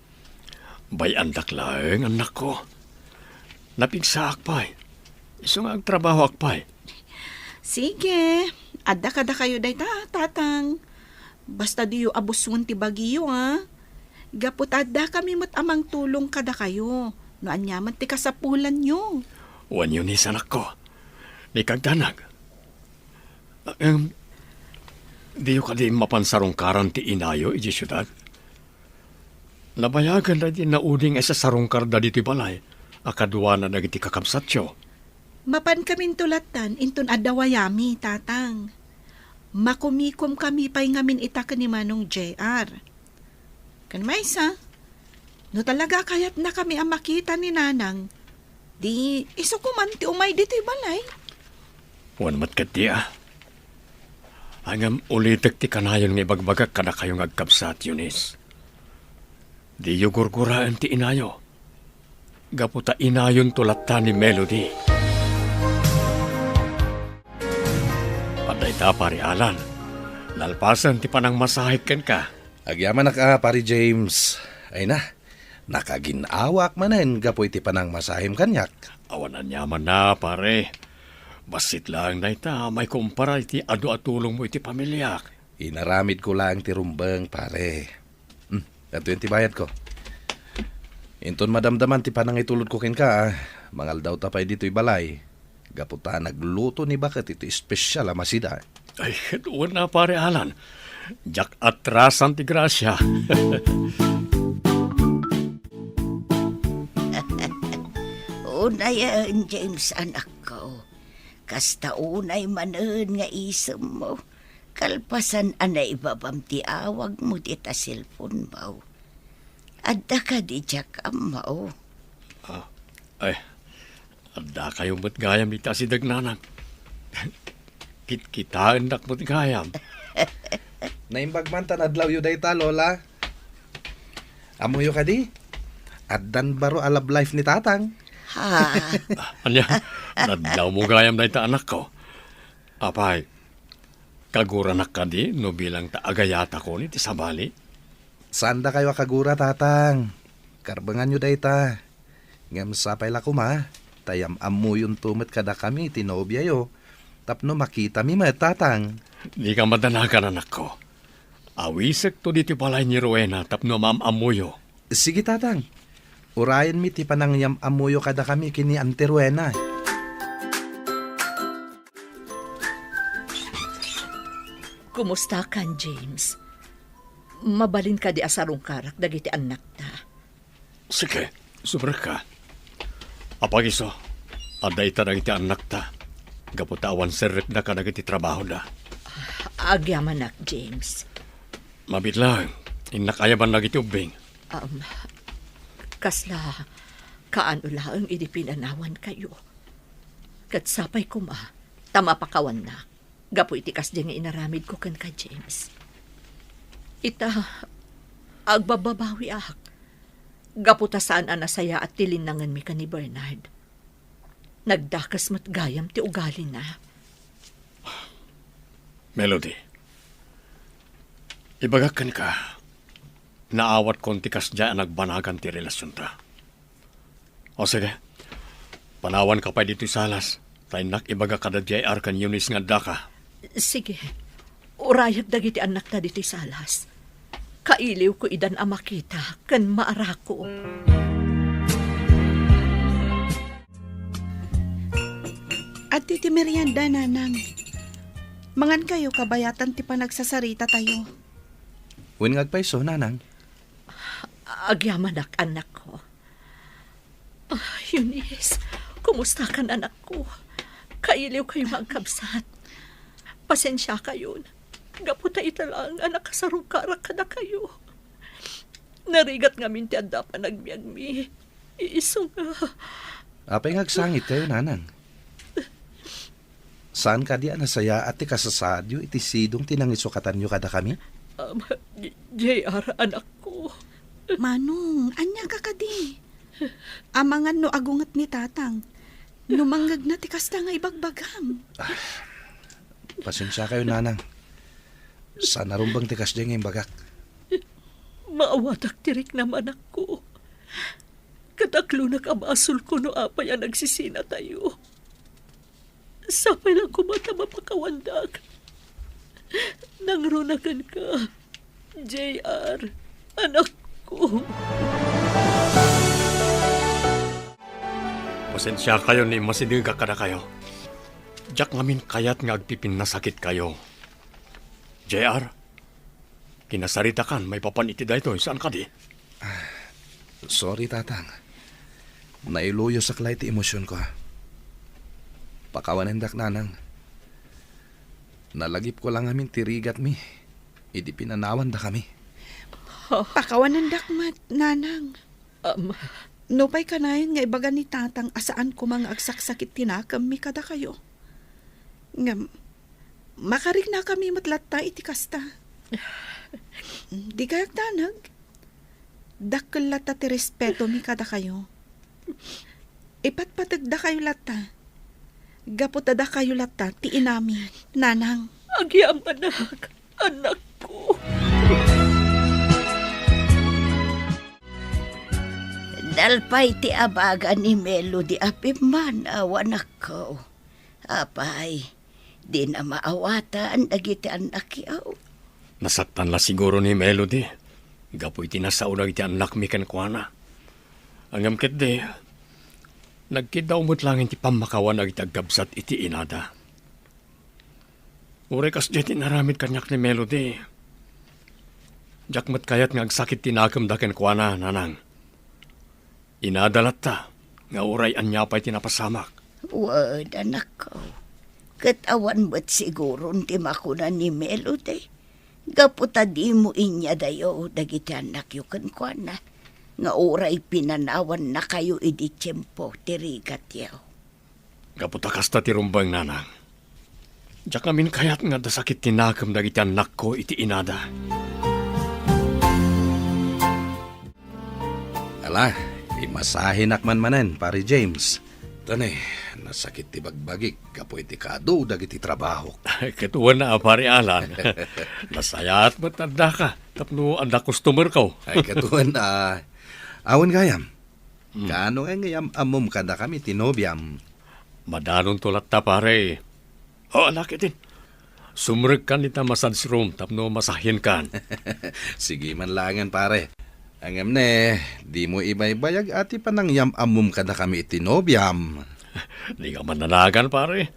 Bay andak laeng anak ko. Napigsa akpay. Iso nga agtrabaho akpay. Sige, ada kada kayo day tatang. Basta diyo abusun ti bagiyo Gapot ada kami mat amang tulong kada kayo. No anyaman ti kasapulan nyo. Wan yun is anak ko. Ni kagdanag. Di ka di mapansarong karan ti inayo iji syudad. Nabayagan na di nauding sa sarongkar da dito balay. Akadwa na nagiti kakabsatyo. Mapan kamin tulatan inton adawayami, tatang. Makumikom kami pa'y ngamin itakan ni Manong JR. Kan maysa, no talaga kayat na kami ang makita ni Nanang, di iso kuman ti umay dito balay. Wan matkat di Hangam ulitek ti kanayon nga ibagbagak ka na kayong agkabsat, Eunice. Di yu gurguraan ti inayo. Gaputa inayon tulatan ni Melody. Paday ta pari Alan. Nalpasan ti panang masahik ken ka. Agyaman na ka, pari James. Ay na, nakaginawak manen gapoy ti panang masahim kanyak. Awanan yaman na pare. Basit lang na ita, may kumpara iti adu-atulong mo iti pamilyak. Inaramid ko lang ti rumbang, pare. Ito yung tibayad ko. Inton madamdaman ti panang itulod ko ken ka, mangal daw tapay dito'y balay. Gaputa nagluto ni bakit ito espesyal masida. Ay, doon na pare Alan. Jak atrasan ti grasya. Unayan, James, anak ko. Kasta unay manen nga isem mo. Kalpasan anay babam ti awag mo di ta cellphone mo. Adda ka di jak amaw. Ay, adda kayong mo't gayam ita si Dagnanan. Kitaan dak mo't gayam. Naimbag man tanadlaw yu dayta, Lola. Amuyo ka di? Addan baro alab life ni tatang. Ha? Anya, nadlaw mo gayam na ita anak ko. Apay, kagura na ka di no bilang taagayata ko ni ti sabali. Sanda kayo kagura, tatang. Karbangan nyo dayta. Ngam sapay la kuma. Tayam amuyon tumet kada kami tinobya yo. Tapno makita mi tatang. Di ka madanagan anak ko. Awisek to diti palay ni Rowena tapno amuyo. Sige, tatang. Urayan mi ti panangyam amuyo kada kami kini Ante Rowena. Kumusta kan, James? Mabalin ka di asarong karak dagiti anak ta. Sige, sobra ka. Apagiso, aday ta dagiti anak ta. Gaputawan serrek na ka dagiti trabaho na. Agyaman nak, James. Mabit lang, inakayaban lagi ti ubing. Kasla, kaano lang idi pinanawan kayo. Katsapay ko tama pakawan na. Gapo itikas di nga inaramid ko kan ka, James. Ita, agbababawi ak. Gapo ta saan anasaya at tilinangan mi ka ni Bernard. Nagdakas mat gayam ti ugali na. Melody, ibagak kan ka. Naawat konti kas dyan nagbanagan ti relasyon ta. O sige, panawan ka pa dito salas. Tayo ibaga kada JR kan Eunice nga daka. Sige, urayag dagiti anak ta diti salas. Kailiw ko idan ang makita, kan maarako. At titi merienda, Nanang. Mangan kayo kabayatan ti panagsasarita tayo. When ngagpaiso, nanang. Agyaman anak ko. Eunice, kumusta kan anak ko? Kailiw kayo magkabsat. Pasensya kayo. Gaputa ita lang anak kasarong karak kada kayo. Narigat ngamin ti adda pa nagbiag mi. Iiso nga. Apay ngagsangit kayo, nanang. Saan ka di anasaya at ti kasasadyo iti sidong tinangisukatan nyo kada kami? JR, anak ko. Manong, anya ka kadi. Amangan no agungat ni tatang. Numanggag na ti kasta nga ibagbagam. Pasensya kayo, nanang. Sana rumbang tikas dyan ngayong bagak. Maawatak tirik naman ako. Kataklo na kamasol ko no apay ang nagsisina tayo. Sapay lang kumata mapakawandag. Nangrunakan ka, JR, anak ko. Pasensya kayo ni masidiga ka na kayo. Diyak ngamin kayat nga agpipin na sakit kayo. JR, kinasarita kan, may papaniti da ito. Saan ka di? Sorry, tatang. Nailuyo sa klay ti emosyon ko. Pakawanindak, nanang. Nalagip ko lang amin tirigat mi. Idi pinanawan da kami. Pakawanan dakmat, nanang. Nupay kanayon nga ibaga ni tatang asaan ko mga agsaksakit tinakam mi kada kayo. Nga, makarig na kami matlatta iti kasta. Di kayak tanag. Dakkel lata ti respeto mi kada kayo. Ipatpatagda kayo lata. Gaputada kayo lata ti inami, nanang. Agyam, anak ko. Dalpay ti abaga ni Melody apiman awan ako. Apay, di na maawatan dagiti anak yaw. Nasaktan la siguro ni Melody. Gapoy tinasaunag iti anak mi kan kuana. Angam ket de, nagkidaw mo't lang iti pamakawan ag itagkabsat iti inada. Ure kas jeti naramid kanyak ni Melody. Jakmat kayat nga agsakit tinakam da ken kuana, nanang. Inadalat ta, nga uray anya pa'y tinapasamak. Wad, anak ko. Katawan mo't siguro ti makunan ni Melody. Gaputa di mo inya dayo dagiti anak yu kan na. Nga uray pinanawan na kayo idi tiyempo tirigat yaw. Gaputa kasta ti rumbang, nanang. Diyak amin kayat nga dasakit tinakam dagiti anak ko iti inada. Ala, imasahin akman manen, pare James. Tanay, nasakit ti bagbagik, kapoy ti kado, dagiti trabaho. Ketuan na, pare Alan. Nasayaat matanda ka. Tapno anda customer ko. Ay, katuan na. Awan gayam. Kano nga ngayam amom kada kami tinobyam. Madanon tulat ta, pare. O, anak itin. Sumreg kan ita massage room, tapno masahin kan. Sige man langan, pare. Angam ne, di mo ibaybayag ati panangyam amom kada kami tinobyam. Di ka mananagan, pare.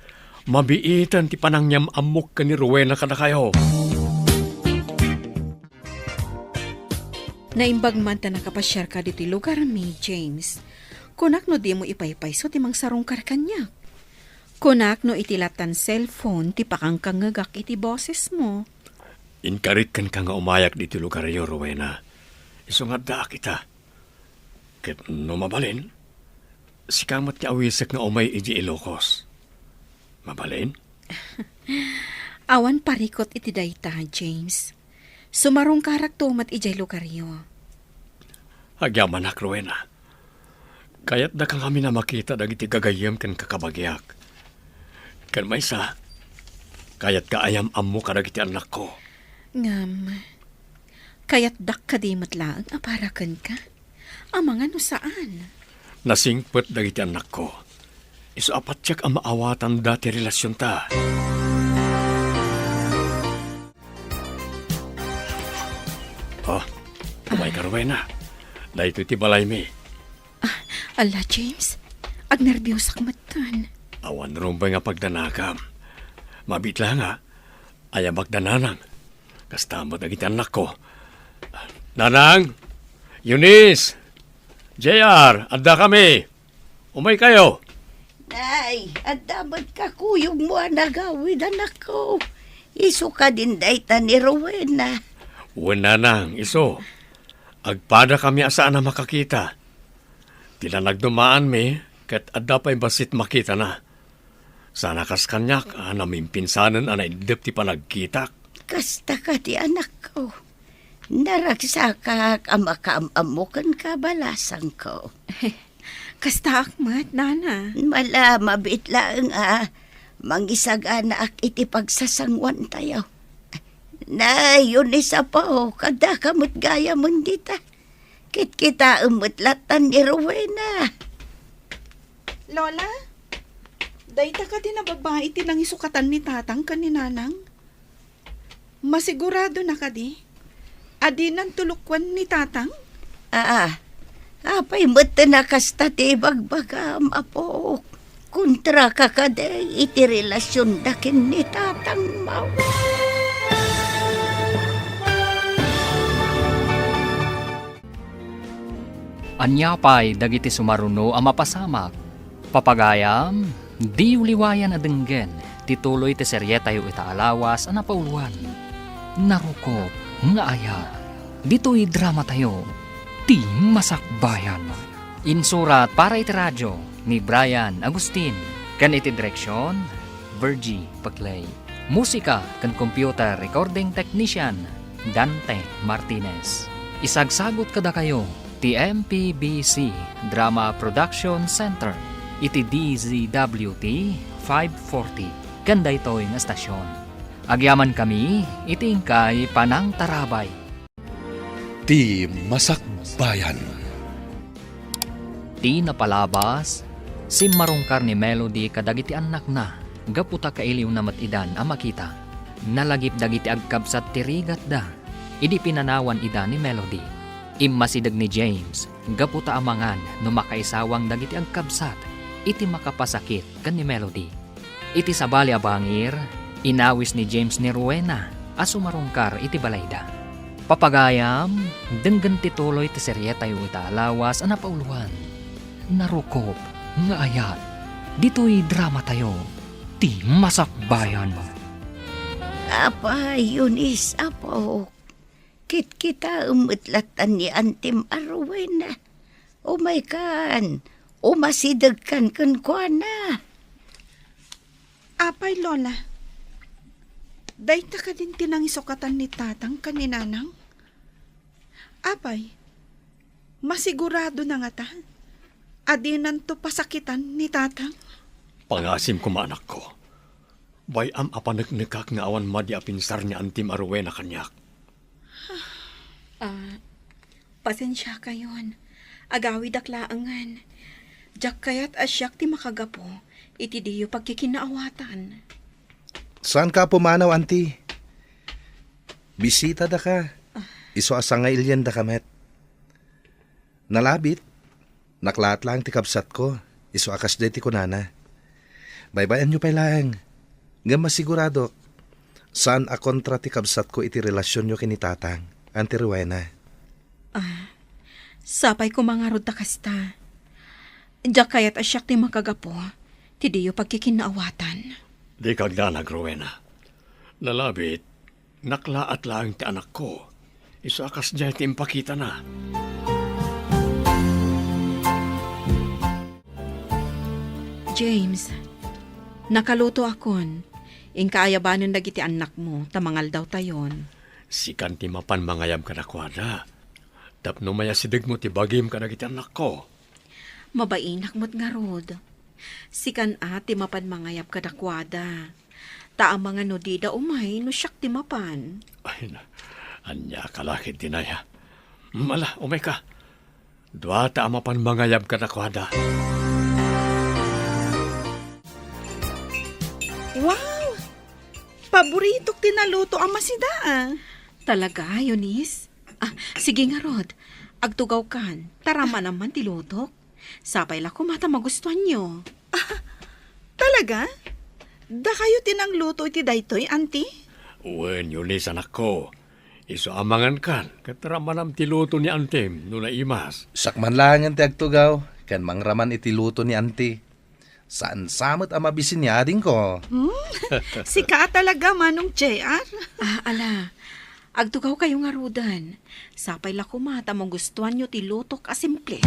Mabiitan ti panangyam amok ka ni Rowena kada kayo. Naimbag man ta nakapasyar ka diti lugar mi, James. Kunak no di mo ipaypayso ti mang sarong karkanyak. Kunak no itilatan cellphone ti pakangkangagak iti boses mo. Inkarit kan ka nga umayak dito lugar yo, Rowena. Isungat da kita. Ket no mabalin, sikamat ti awisek nga umay iji Ilocos. Mabalin? Awan parikot iti dayta, James. Sumarong karak tumat ijay lugaryo. Agyaman ak, Rowena. Kayat da kang kami na makita dagiti gagayam kan kakabagyak. Kan may sa, kayat ka ayam ammo ka dagiti anak ko. Ngam, kayat dak kadimat lang aparakan ka? Amang ano saan? Nasingpet dagiti anak ko. Isu apat tiyak ang maawatan dati relasyon ta. Oh, kumay ka, Rowena. Dahito iti balay mi. Ala, James, ag nervyos ak matan. Awan rumbay nga pagdanakam. Mabitla nga, ayam magdananang. Kastamot dagiti anak ko. Nanang! Eunice! JR! Adda kami! Umay kayo! Nay, at dapat ka kuyog mo ang nagawid, anak ko. Iso ka din dayta ni Rowena. Uwan nanang, iso. Agpada kami asaan na makakita. Tila nagdumaan mi, kat adda pa'y basit makita na. Sana kas kanyak, namin pinsanan anay dip ti panagkitak. Kasta ka ti anak ko. Naragsakak ang makaamamukan ka balasang ko. Kasta akmat, nana. Mala mabitlaang mangisagana ak iti pagsasangwan tayo. Na yun isa pa kada kamot gaya mon dita. Kit kita umutlatan ni Rowena. Lola, dayta ka din na babae tinang isukatan ni tatang kaninanang. Masigurado na ka di? Adi ng tulukwan ni tatang? Apay mo't na kasta ti bagbagam apo. Kontra ka kaday iti relasyon dakin ni tatang mau. Anyapay dagiti sumaruno ang mapasamak. Papagayam, di uliwayan adenggen, tituloy ti seryetayo itaalawas ang napauluan. Narukop, nga aya, dito'y drama tayo, ti masakbayan. Insurat para iti radyo ni Brian Agustin, kan iti direksyon, Virgie Paclay. Musika kan computer recording technician, Dante Martinez. Isagsagot kada kayo, ti MPBC Drama Production Center, iti DZWT 540, kanda ito'y nga stasyon. Agyaman kami, iti ingkay Panang Tarabay. Ti Masakbayan. Ti napalabas, si marungkar ni Melody kadagiti anak na, gaputa kailiw na matidan ang makita. Nalagip dagiti agkabsat ti rigat da, idi pinanawan ida ni Melody. Immasidag ni James, gaputa amangan no makaisawang dagiti agkabsat, iti makapasakit kan ni Melody. Iti sabali abangir, inawis ni James ni Rowena, asumarungkar iti balayda. Papagayam, denggan tituloy ti seryeta yu itaalawas ang napauluan. Narukop, nga ayat, dito'y drama tayo, ti masakbayan. Apa, Yunis, apo. Kit kita umutlatan ni Antim Arwena. Umay kan, umasidag kan kwa na. Apay, Lola. Dayta ka din tinang isukatan ni tatang kaninanang? Apay, masigurado na nga ta. Adinan to pasakitan ni tatang? Pangasim ko maanak ko. Bayam apanagnikak nga awan madi apinsar ni Antim Arwena kanyak. Pasensya kayon. Agawid aklaangan. Jak kayat asyak ti makagapo, iti diyo pagkikinaawatan. Saan ka pumanaw, auntie? Bisita da ka. Iso asanga ilyan da kamet. Nalabit. Naklaat lang ti kapsat ko. Iso akas de ti kunana. Baybayan nyo pa lang. Nga masigurado. Saan a kontra ti kapsat ko iti relasyon nyo kinitatang, Auntie Rowena? Sapay ko mga rod kasta. Jak kayat asyak ti makagapo, ti diyo pagkikinaawatan. Di kagdanag, Rowena. Nalabit, naklaat lang ti anak ko. Iso akas dyan ti impakita na. James, nakaluto akon. Ingkaayabanon dagiti anak mo, tamangal daw tayon. Sikan ti mapan mangayam ka na kwada. Tapno maya sidig mo ti bagim ka na giti anak ko. Mabainak mo't nga rod. Sikan ti mapan mangayap kadakwada. Taang mga nodida umay no siyak ti mapan. Ay na, anya kalakit dinaya. Mala, umay ka. Dua ta mapan mangayam ka na kwada. Wow! Paborito tinaluto ang masida. Talaga, Eunice? Sige nga rod. Agtugaw kan. Tarama naman ti lutok. Sapay la kumata magustuhan nyo. Talaga? Da kayo tinang luto iti daytoy, auntie? Uwen, Yunis, anak ko. Iso amangan kan. Kataramanam ti luto ni Antem, no na imas. Sakman lang ang tiagtugaw. Kan mangraman iti luto ni auntie. Saan samot ang mabisinyading ko? Sika talaga, Manong JR. Ala. Agtugaw kayo nga rudan. Sapay la kumata mong gustuhan nyo ti lutok a simple.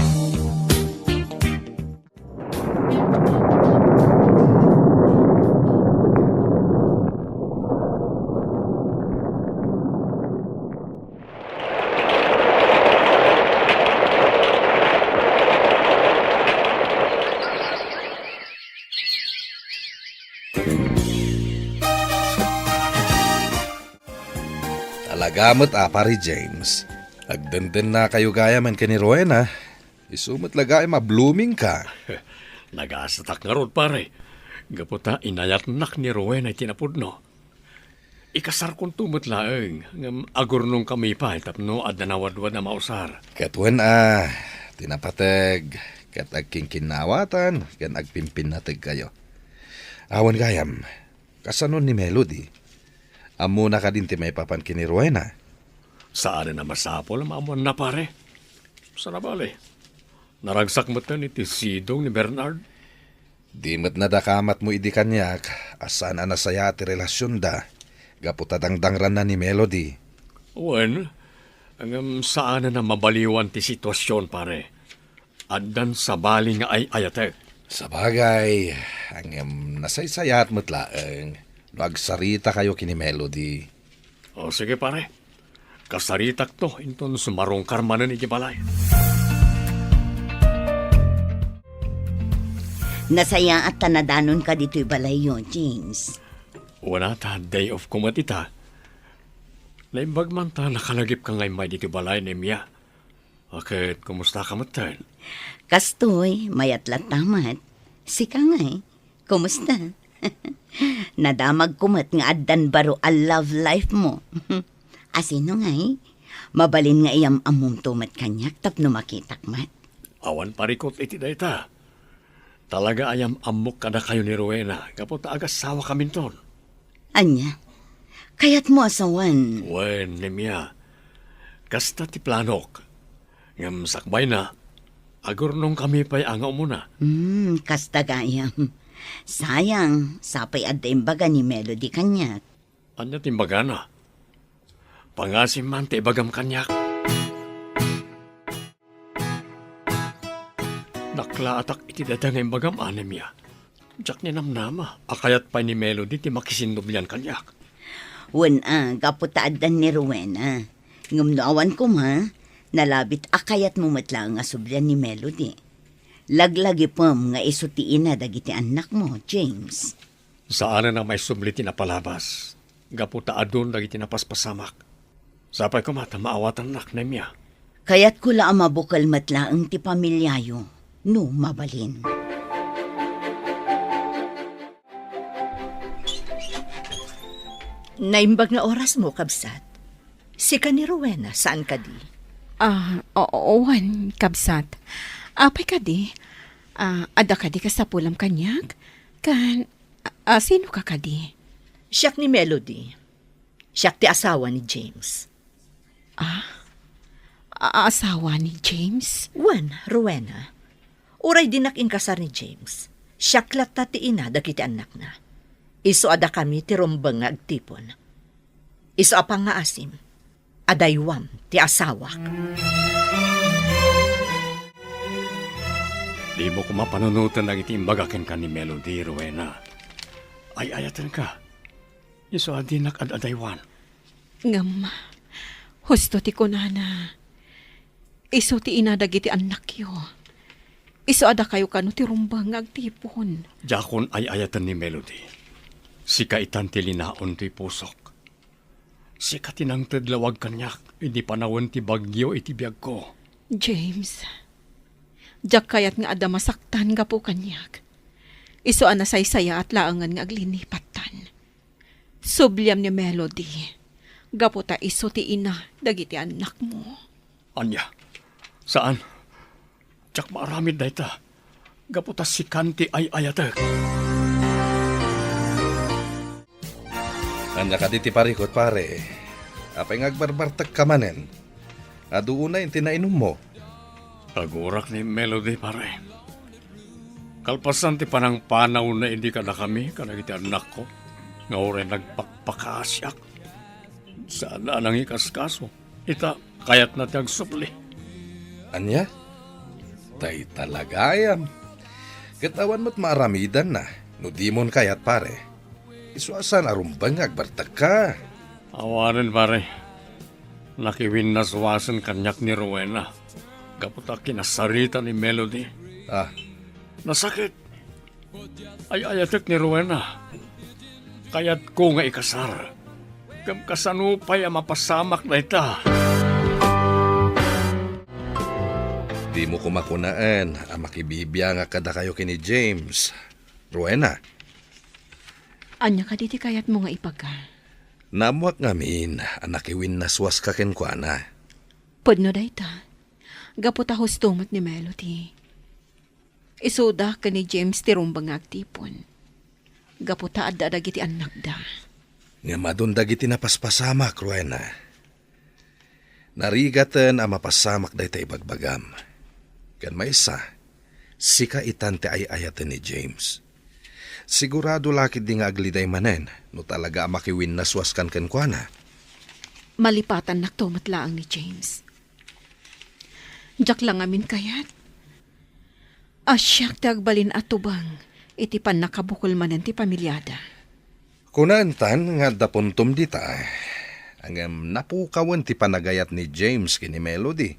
Talagamot pare James. Agdenden na kayo gaya man ka ni Rowena. Isumot lagay ma-blooming ka. Nagasatak nga rod, pare. Gaputa, inayat nak ni Rowena ay tinapudno. Ikasar kong tumot laeng, ngam agor nung kami pa, tapno at nanawadwad na mausar. Katwen tinapateg, kat agking kinawatan, kan agpimpin natig kayo. Awan gayam, kasanon ni Melody. Amo na ka din ti may papan kini Rowena. Saan na masapol, maamon na pare. Sarabali. Naragsak mo ni ti Sidong ni Bernard. Di mo't nadakamat mo idi kanyak, asan anasaya ti relasyon da. Gaputadangdangran na ni Melody. Wen, ang saan na mabaliwan ti sitwasyon, pare. Addan sa bali nga ay ayatek. Sa bagay, ang nasaysayat mo't laeng, nagsarita kayo kini Melody. O sige, pare. Kasaritak to, inton sumarong karmanan ikibalay. Nasaya at tanadanon ka dito'y balay yon, James. Wala ta, day of kumatita. Naimbag man ta, nakalagip ka ngay may dito balay ni Mia. Bakit, kumusta ka matan? Kastoy, mayat tamat. Sika ngay, kumusta? Nadamag kumat nga addan baro a love life mo. Asino ngay, mabalin nga iyam among tumat kanyak tapno makitak mat. Awan parikot iti dayta. Talaga ayam amok kada kayo ni Rowena. Kapot agas sawa kami ton. Anya, kayat mo asawan. Wen, ni Mia. Kasta ti planok. Ngam sakbay na. Agor nung kami pa'y angaw muna. Kasta gayam. Sayang, sapay adda imbaga ni Melody kanyak. Anya timbaga na. Pangasim man ti ibagam kanyak. Nakla atak iti dada nga imbagam anemya. Diyak ni namnama. Akayat pa ni Melody ti makisindoblian kanyak. Wen gaputaadan ni Rowena. Ngumnaawan ko ma, nalabit akayat mo matlang nga sublian ni Melody. Laglagi pam nga isutiin na dagiti anak mo, James. Saan na may subli tinapalabas. Gaputa adun dagiti napaspasamak. Sapay ko mata maawatan nak na miya. Kayat ko la mabukal matlaang ti pamilyayo, no mabalin. Naimbag na oras mo, kabsat. Sika ni Rowena, saan ka di? Owan, kabsat. Apay ka di? Ada ka di ka sa pulam kanyak? Sino ka di? Siyak ni Melody. Siyak ti asawa ni James. Asawa ni James? Wan, Rowena. Uray dinak inkasar ni James. Siyak latta ti ina dagiti anak na. Iso ada kami ti rumbang nga agtipon. Iso apang nga asim. Adaywam ti asawak. Di mo ko mapanunutan na iti imbagakin ka ni Melody, Rowena. Ay ayatan ka. Iso adinak at adaywan. Ngam, husto ti kunana. Iso ti ina dagiti anak yo. Iso ada kayo kano ti rumbang nga agtipon. Jakon ay ayatan ni Melody. Sika itanti linaon ti pusok. Sika tinang tedlawag kanyak. Hindi panawon ti bagyo iti biyag ko. James, jak kayat nga ada masaktan nga po kanyak. Iso anasaysaya at laangan nga aglinipatan. Subliam ni Melody. Gaputa iso ti ina dagiti anak mo. Anya, saan? Jak maaramid na ita. Gaputa si Kanti ay ayatek. Anya ka diti parikot pare. Apay ngagbarbartag ka manen. Aduuna yung tinainom mo. Agurak ni Melody, pare. Kalpasan ti panang panaw na hindi ka na kami, kanagiti anak ko. Nga oray nagpakpakaasyak. Sana nang ikaskaso. Ita, kayat na tiyag supli. Anya? Tay talagayam. Katawan mo't maaramidan na. No di mon kayat pare. Isuasan arumbang agbartag ka. Awarin pare. Nakiwin na suwasan kanyak ni Rowena. Kaputa kinasarita ni Melody. Ah, Nasakit. Ay ayatek ni Rowena. Kayat ko nga ikasar. Kam kasanupay ang mapasamak na ita. di mo kumakunaan. Ang makibibya nga kada kayo kini James. Rowena, Anya ka diti kayat mo nga ipagka. namuak ngamin ang nakiwin na swas ka kenkwana. Pudno dayta. Gaputa hustumot ni Melody. Isuda ka ni James ti rumbang agtipon. Gaputa adda dagiti anak da. Nga madundag iti napaspasamak, Rowena. Narigatan ang mapasamak day tay bagbagam. Kan may isa, sika itante ay ayatan ni James. Sigurado lakid di nga agliday manen, no talaga makiwin na swaskan kenkwana. Malipatan naktumatlaang ni James. Jak lang amin kayat. Asyak tagbalin at tubang, iti pan nakabukol manen ti pamilyada. Kunantan nga dapuntom dita, ang napukawan ti panagayat ni James kini Melody.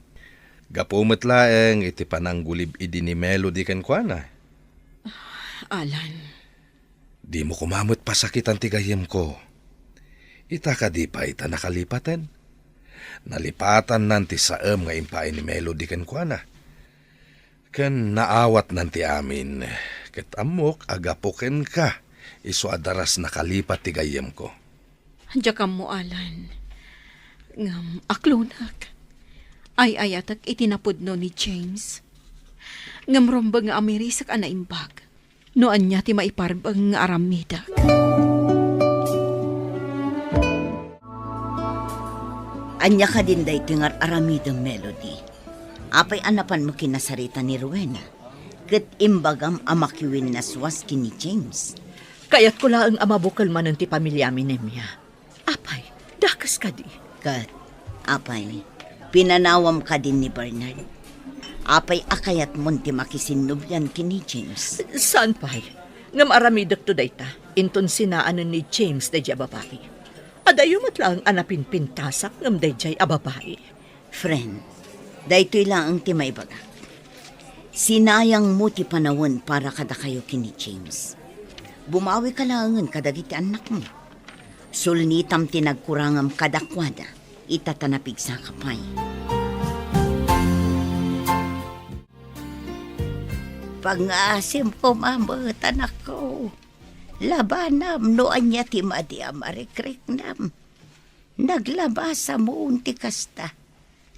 Gapumet laeng iti pananggulib idi ni Melody kenkwana. Alan, Di mo kumamot pasakitan ti gayem ko. Ita ka di pa ita nakalipatan. Nalipatan nanti saem nga impain ni Melody kenkwana. Ken naawat nanti amin. Ket amok agapuken ka. Isu adaras nakalipat ti gayem ko. jakam mo Alan. Ngam aklunak. Ay ayatak itinapudno ni James. Ngam rombang nga amirisak anaimbag. Noan niya ti maiparbang nga aramidak. Anya ka din day tingar aramidang Melody. Apay anapan mo kinasarita ni Rowena. Kat imbagam amakiwin na swas kini James. Kaya't ko laang amabukal man ti pamilyami niya. Apay, dakas ka di. Kat, apay, pinanawam ka din ni Bernard. Apay akayat mo ti makisinubyan kini James. Saan pa'y? Ngam aramidak to dayta. Inton sinaanan ni James dayjay babae. Adayo matlang anapin pintasak ngam dayjay a babae. Friend, daytoy lang ang ti maibaga. Sinayang mo ti panawon para kada kayo kini James. Bumawi ka langan kadagiti anak mo. Sulnitam tinagkurangam kadakwada. Itatanapig sa kapay. Pangasim ko mamot anak ko. Labanam no anya ti madi amarikrik nam. Naglabasa mo unti kasta.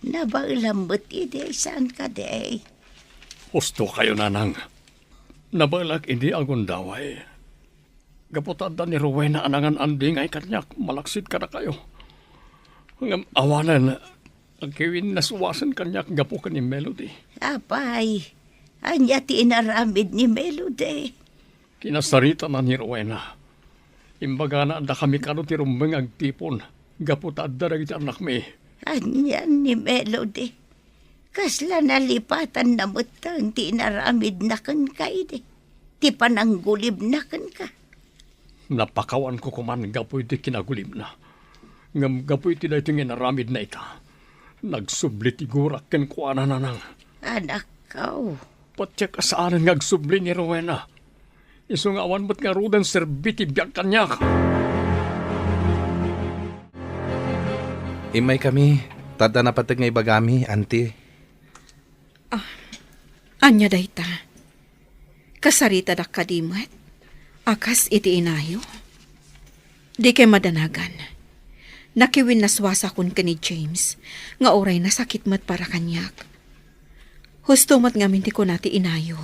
Nabailambot ide saan ka de. Husto kayo nanang. Nabalak hindi agon daway. Gaputanda ni Rowena anangan anding ay kanyak malaksit ka na kayo. Ngam awanan, ang kiwin nasuwasan kanyak gapo ka ni Melody. Apay, anya ti inaramid ni Melody. Kinasarita na ni Rowena. Imbaga na anda kami kano ti rumbeng agtipon. Gaputanda na kita anak mi. Anyan ni Melody. Kasla nalipatan na mutang ti inaramid na kan ka ide. Ti pananggulib na kan ka. Napakawan ko kuman gapoy ti kinagulib na. Ngam gapoy ti dayto nga naramid na ita. Nagsubli ti gurak ken kuana nanang. Anak ko. Patsyak asaanan ngagsubli ni Rowena. Iso nga awan ba't nga rudan serbiti biyak kanyak. Imay kami, tada na patag nga ibagami, auntie. Anya dayta. Kasarita dak kadimat. Akas iti inayo. Di kay madanagan. Nakiwin naswasa kun ka ni James. Nga oray na sakit mat para kanyak. Husto mat nga minti ko nati inayo.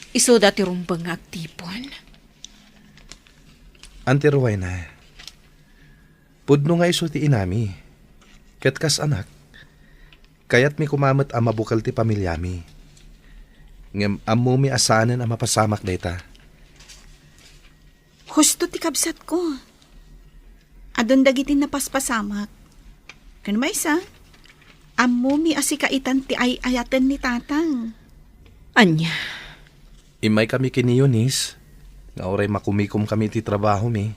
Iso dati rumbang nga agtipon. Auntie Rowena, pudno nga iso ti inami. Katkas anak, kayat mi kumamot ang mabukal ti pamilyami. Ngam ammo mi asanan ang mapasamak dayta. Husto ti kabsat ko. Adon dagiti napaspasamak. Kan may isa, amo mi asikaitan ti ay ayaten ni tatang. Anya, Imay kami kini Yunis. Nga oray makumikom kami iti trabaho mi.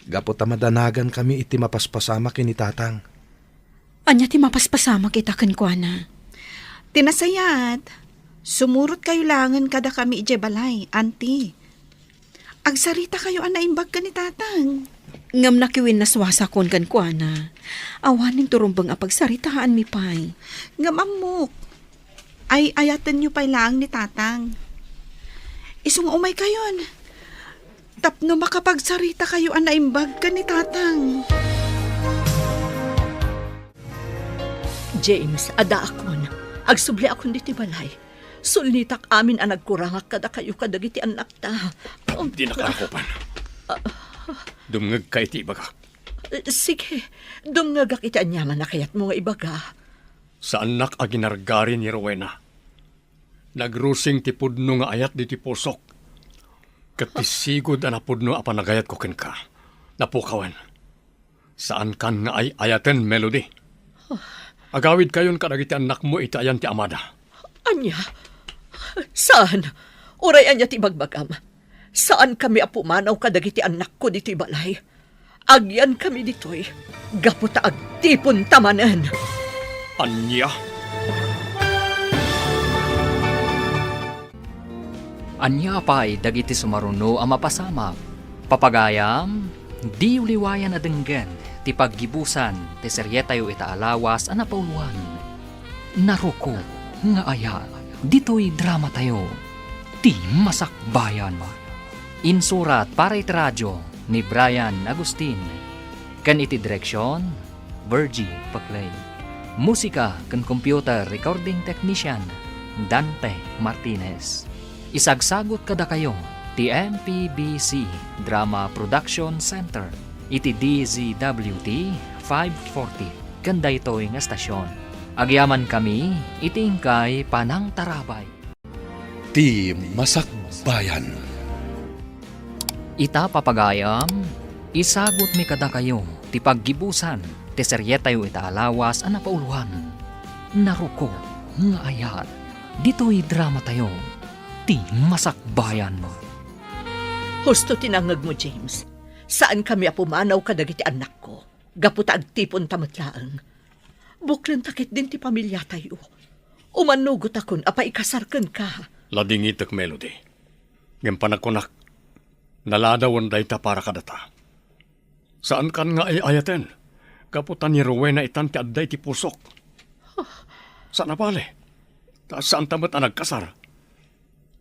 Gapot madanagan kami iti mapaspasama kini tatang. anya ti mapaspasama kita kenkwana. Tinasayat, sumurot kayo langan kada kami ije balay, auntie. Agsarita kayo anaimbag ka ni tatang. Ngam nakiwin na swasakon kenkwana. Awanin turumbang apagsaritaan mi pay. Ngamamok. Ay ayaten nyo pa'y lang ni tatang. Isung umay kayon. Tapno makapagsarita kayo anaimbag ka ni tatang. James, ada akon. Agsubli akon diti balay. Sulnitak amin ang nagkurangak kada kayo kadagiti anak ta. Di nakarakopan. Dumngag ka iti ibaga. Sige, dumngagak iti anyaman na kayat mo nga ibaga. Sa anak a ginargari ni Rowena. Nagrusing ti pudno nga ayat di ti pusok. Katisigod a napudno a panagayat ko ken ka. Napukawan. Saan kan nga ay ayaten, Melody? Agawid kayon kadagiti anak mo itayan ti amada. Anya? Saan? Uray anya ti bagbagam. Saan kami apumanaw kadagiti anak ko dito'y balay? Agyan kami dito'y. Gaputa agtipon tamanan. Anya? Anya pa'y dagiti sumaruno ang mapasamak. Papagayam, di uliwayan na denggan, ti paggibusan, ti seryetayo itaalawas ang napauluan. Naruko, nga aya, dito'y drama tayo, ti masakbayan. Insurat para iti radyo ni Brian Agustin. Kan iti direksyon, Virgie Paclay. Musika kan computer recording technician, Dante Martinez. Isagsagot kada kayo, ti MPBC Drama Production Center, iti DZWT 540, kanda ito'y nga stasyon. Agyaman kami, itingkay panang tarabay. Ti Masakbayan. Ita papagayam, isagot mi kada kayo, ti paggibusan, ti seryetayo itaalawas ang napauluan. Naruko, nga ayat, dito'y drama tayo, ti masakbayan mo. Husto tinangag mo, James. Saan kami apumanaw kadagiti anak ko? Gaputa agtipon tamatlaang. Buklan takit din ti pamilya tayo. Umanugot akon, apaikasarkan ka. Ladingitek, Melody. Ngem panakunak, naladawan day ta para kadata. Saan kan nga ay ayaten? Kaputan ni Rowena itan ti adday ti pusok. Saan na pale? Saan tamat ang nagkasar?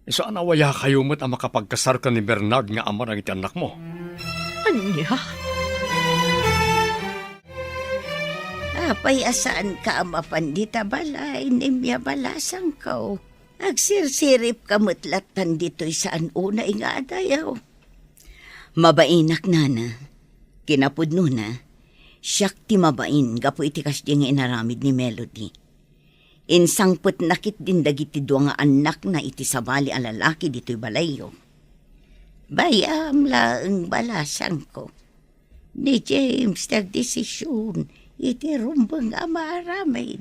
Saan awaya kayo mo't ang makapagkasar ka ni Bernard nga ama ng iti anak mo? Anya? Apay asaan ka ama pandita balay, nimya balasang ko. Agsirsirip kamutlat pandito'y saan una nga adayaw. Mabainak nana, kinapudno na, siyak ti mabain, gapo iti kasdi nga inaramid ni Melody. Insangput nakit din dagiti dua nga anak na iti sabali a lalaki dito'y balayo. Bayam laeng balasang ko. Ni James nagdesisyon iti rumbang amaramid.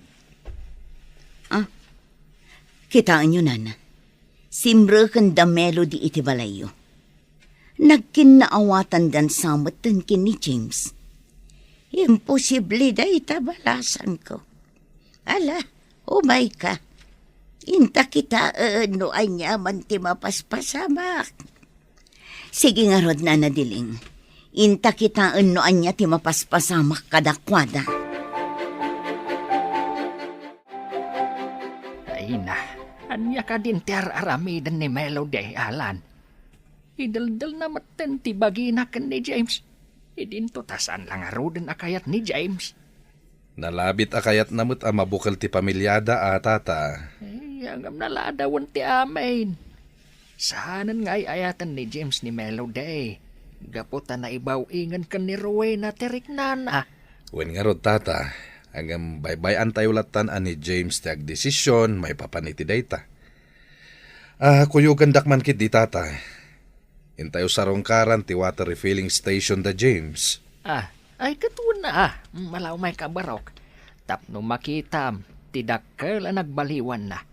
Kitaan nyo, nana. Simrekan da Melody iti balayo. Nagkinaawatan dan samatan kin ni James. Imposible da itabalasan ko. Ala, umay ka. Inta kita no anya man ti mapaspasamak. Sige nga rod na nadiling. Inta kita no anya ti mapaspasamak kadakwada. Ay na, anya ka din ti aramidan ni Melody, Alan. Idaldal na maten ti baginakan ni James. Idinto tasan lang arudan akayat ni James. Nalabit akayat namut ang mabukal ti pamilyada atata. Ay, ang naladawan ti amin. Saanan nga ay ayatan ni James ni Melody. Gaputan na ibaw ingan ka ni Rowena teriknana. Wen nga rod tata, hanggang baybayan tayo latan ani James ti agdesisyon, may papaniti dayta. Kuyugan dakman kit di tata. Intayo sarongkaran ti water refilling station da James. Ay katuna, malaw may kabarok. Tapno makitam, tidakkel ang nagbaliwan na.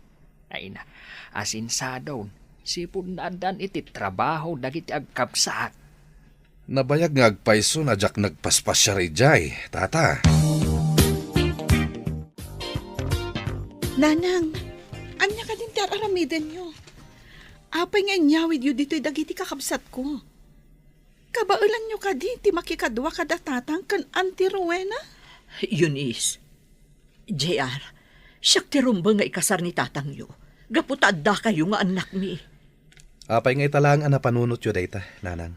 Ay na, asinsado, sipon na dan iti trabaho dagiti agkapsaat. Nabayag nga agpaiso na jak nagpaspas siya rin jay, tata. Nanang, anya ka din tiar aramiden nyo. Apay nga nyawid yu dito'y dagiti kakabsat ko. Kabaulan nyo ka di, ti makikadwa kada tatang kan Auntie Rowena? Eunice, JR, siyak ti rumbang nga ikasar ni tatang yo. Gaputadda kayo nga anak mi. Apay nga italang ang napanunot yu dayta, nanang.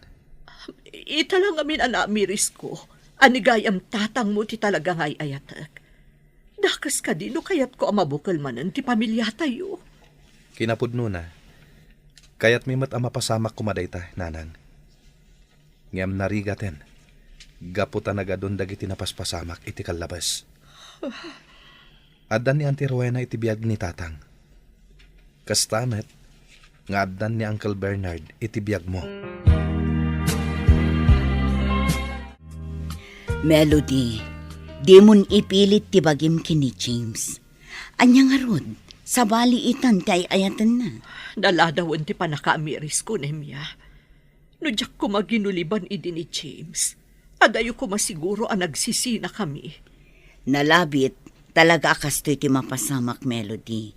Ita lang amin anak miris ko. Anigayam tatang mo ti talaga ngay ayatak. Dakas ka din no kayat ko amabukal manan ti pamilya tayo. Kinapudno na. Kaya't may mat ang mapasamak kumadayta, nanang. Ngam narigaten. Gaputa nagadon dagiti napaspasamak iti kalabas. Addan ni Auntie Rowena iti biyag ni tatang. Kastamet, nga addan ni Uncle Bernard iti biyag mo. Melody, di mon ipilit ti bagim kini James. Anya nga rod, sa baliitan kay ayatan na. Naladawan ti panakaamiris ko, Nemya. No diyak ko maginuliban idi ni James. Adayo ko masiguro ang nagsisina kami. Nalabit, talaga akastoy ti mapasamak, Melody.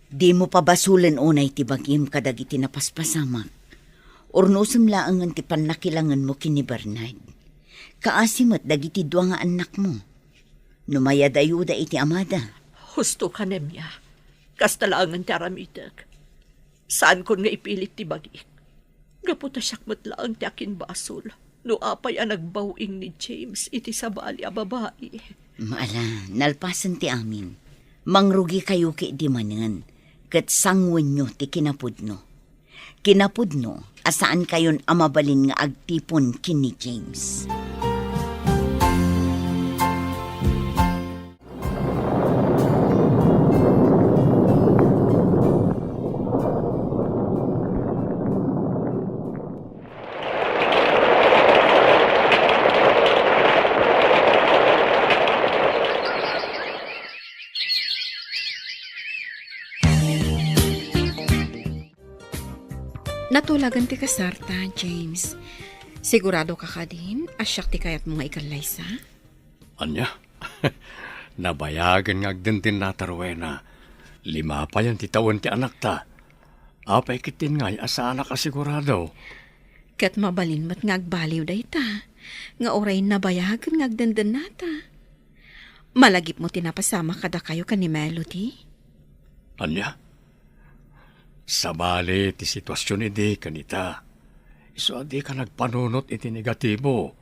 Di mo pa basulen unay ti bagim kadag iti napaspasamak. Ornosem laang ti panakilangan mo kini Bernard. Kaasimat dagiti dua nga anak mo. Numaya dayuda iti amada. Husto ka, Nemya. Kastalangan ti aramidag. Saan kon nga ipilit ti bagi? Gaputa siyak matlaang ti akin basol. No apay ang nagbawing ni James iti sabali a babae. Maala, nalpasan ti amin. Mangrugi kayo ki di manan. Kat sangwen nyo ti kinapudno. Kinapudno, asaan kayon amabalin nga agtipon kini James. Natulagan ti kasarta, James. Sigurado ka ka din, asyak ti kayat mo nga ikalaysa? Anya? Nabayagan nga agdintin na Rowena. 5 pa yan ti tawon ti anak ta. Apay kitin nga asa anak asigurado. Kat mabalin mat nga agbaliw day ta. Nga oray nabayagan nga agdandan nata. Malagip mo tinapasama kada kayo ka ni Melody? Anya? Sabali ti sitwasyon iti kanita. Iso adi ka nagpanunot iti negatibo.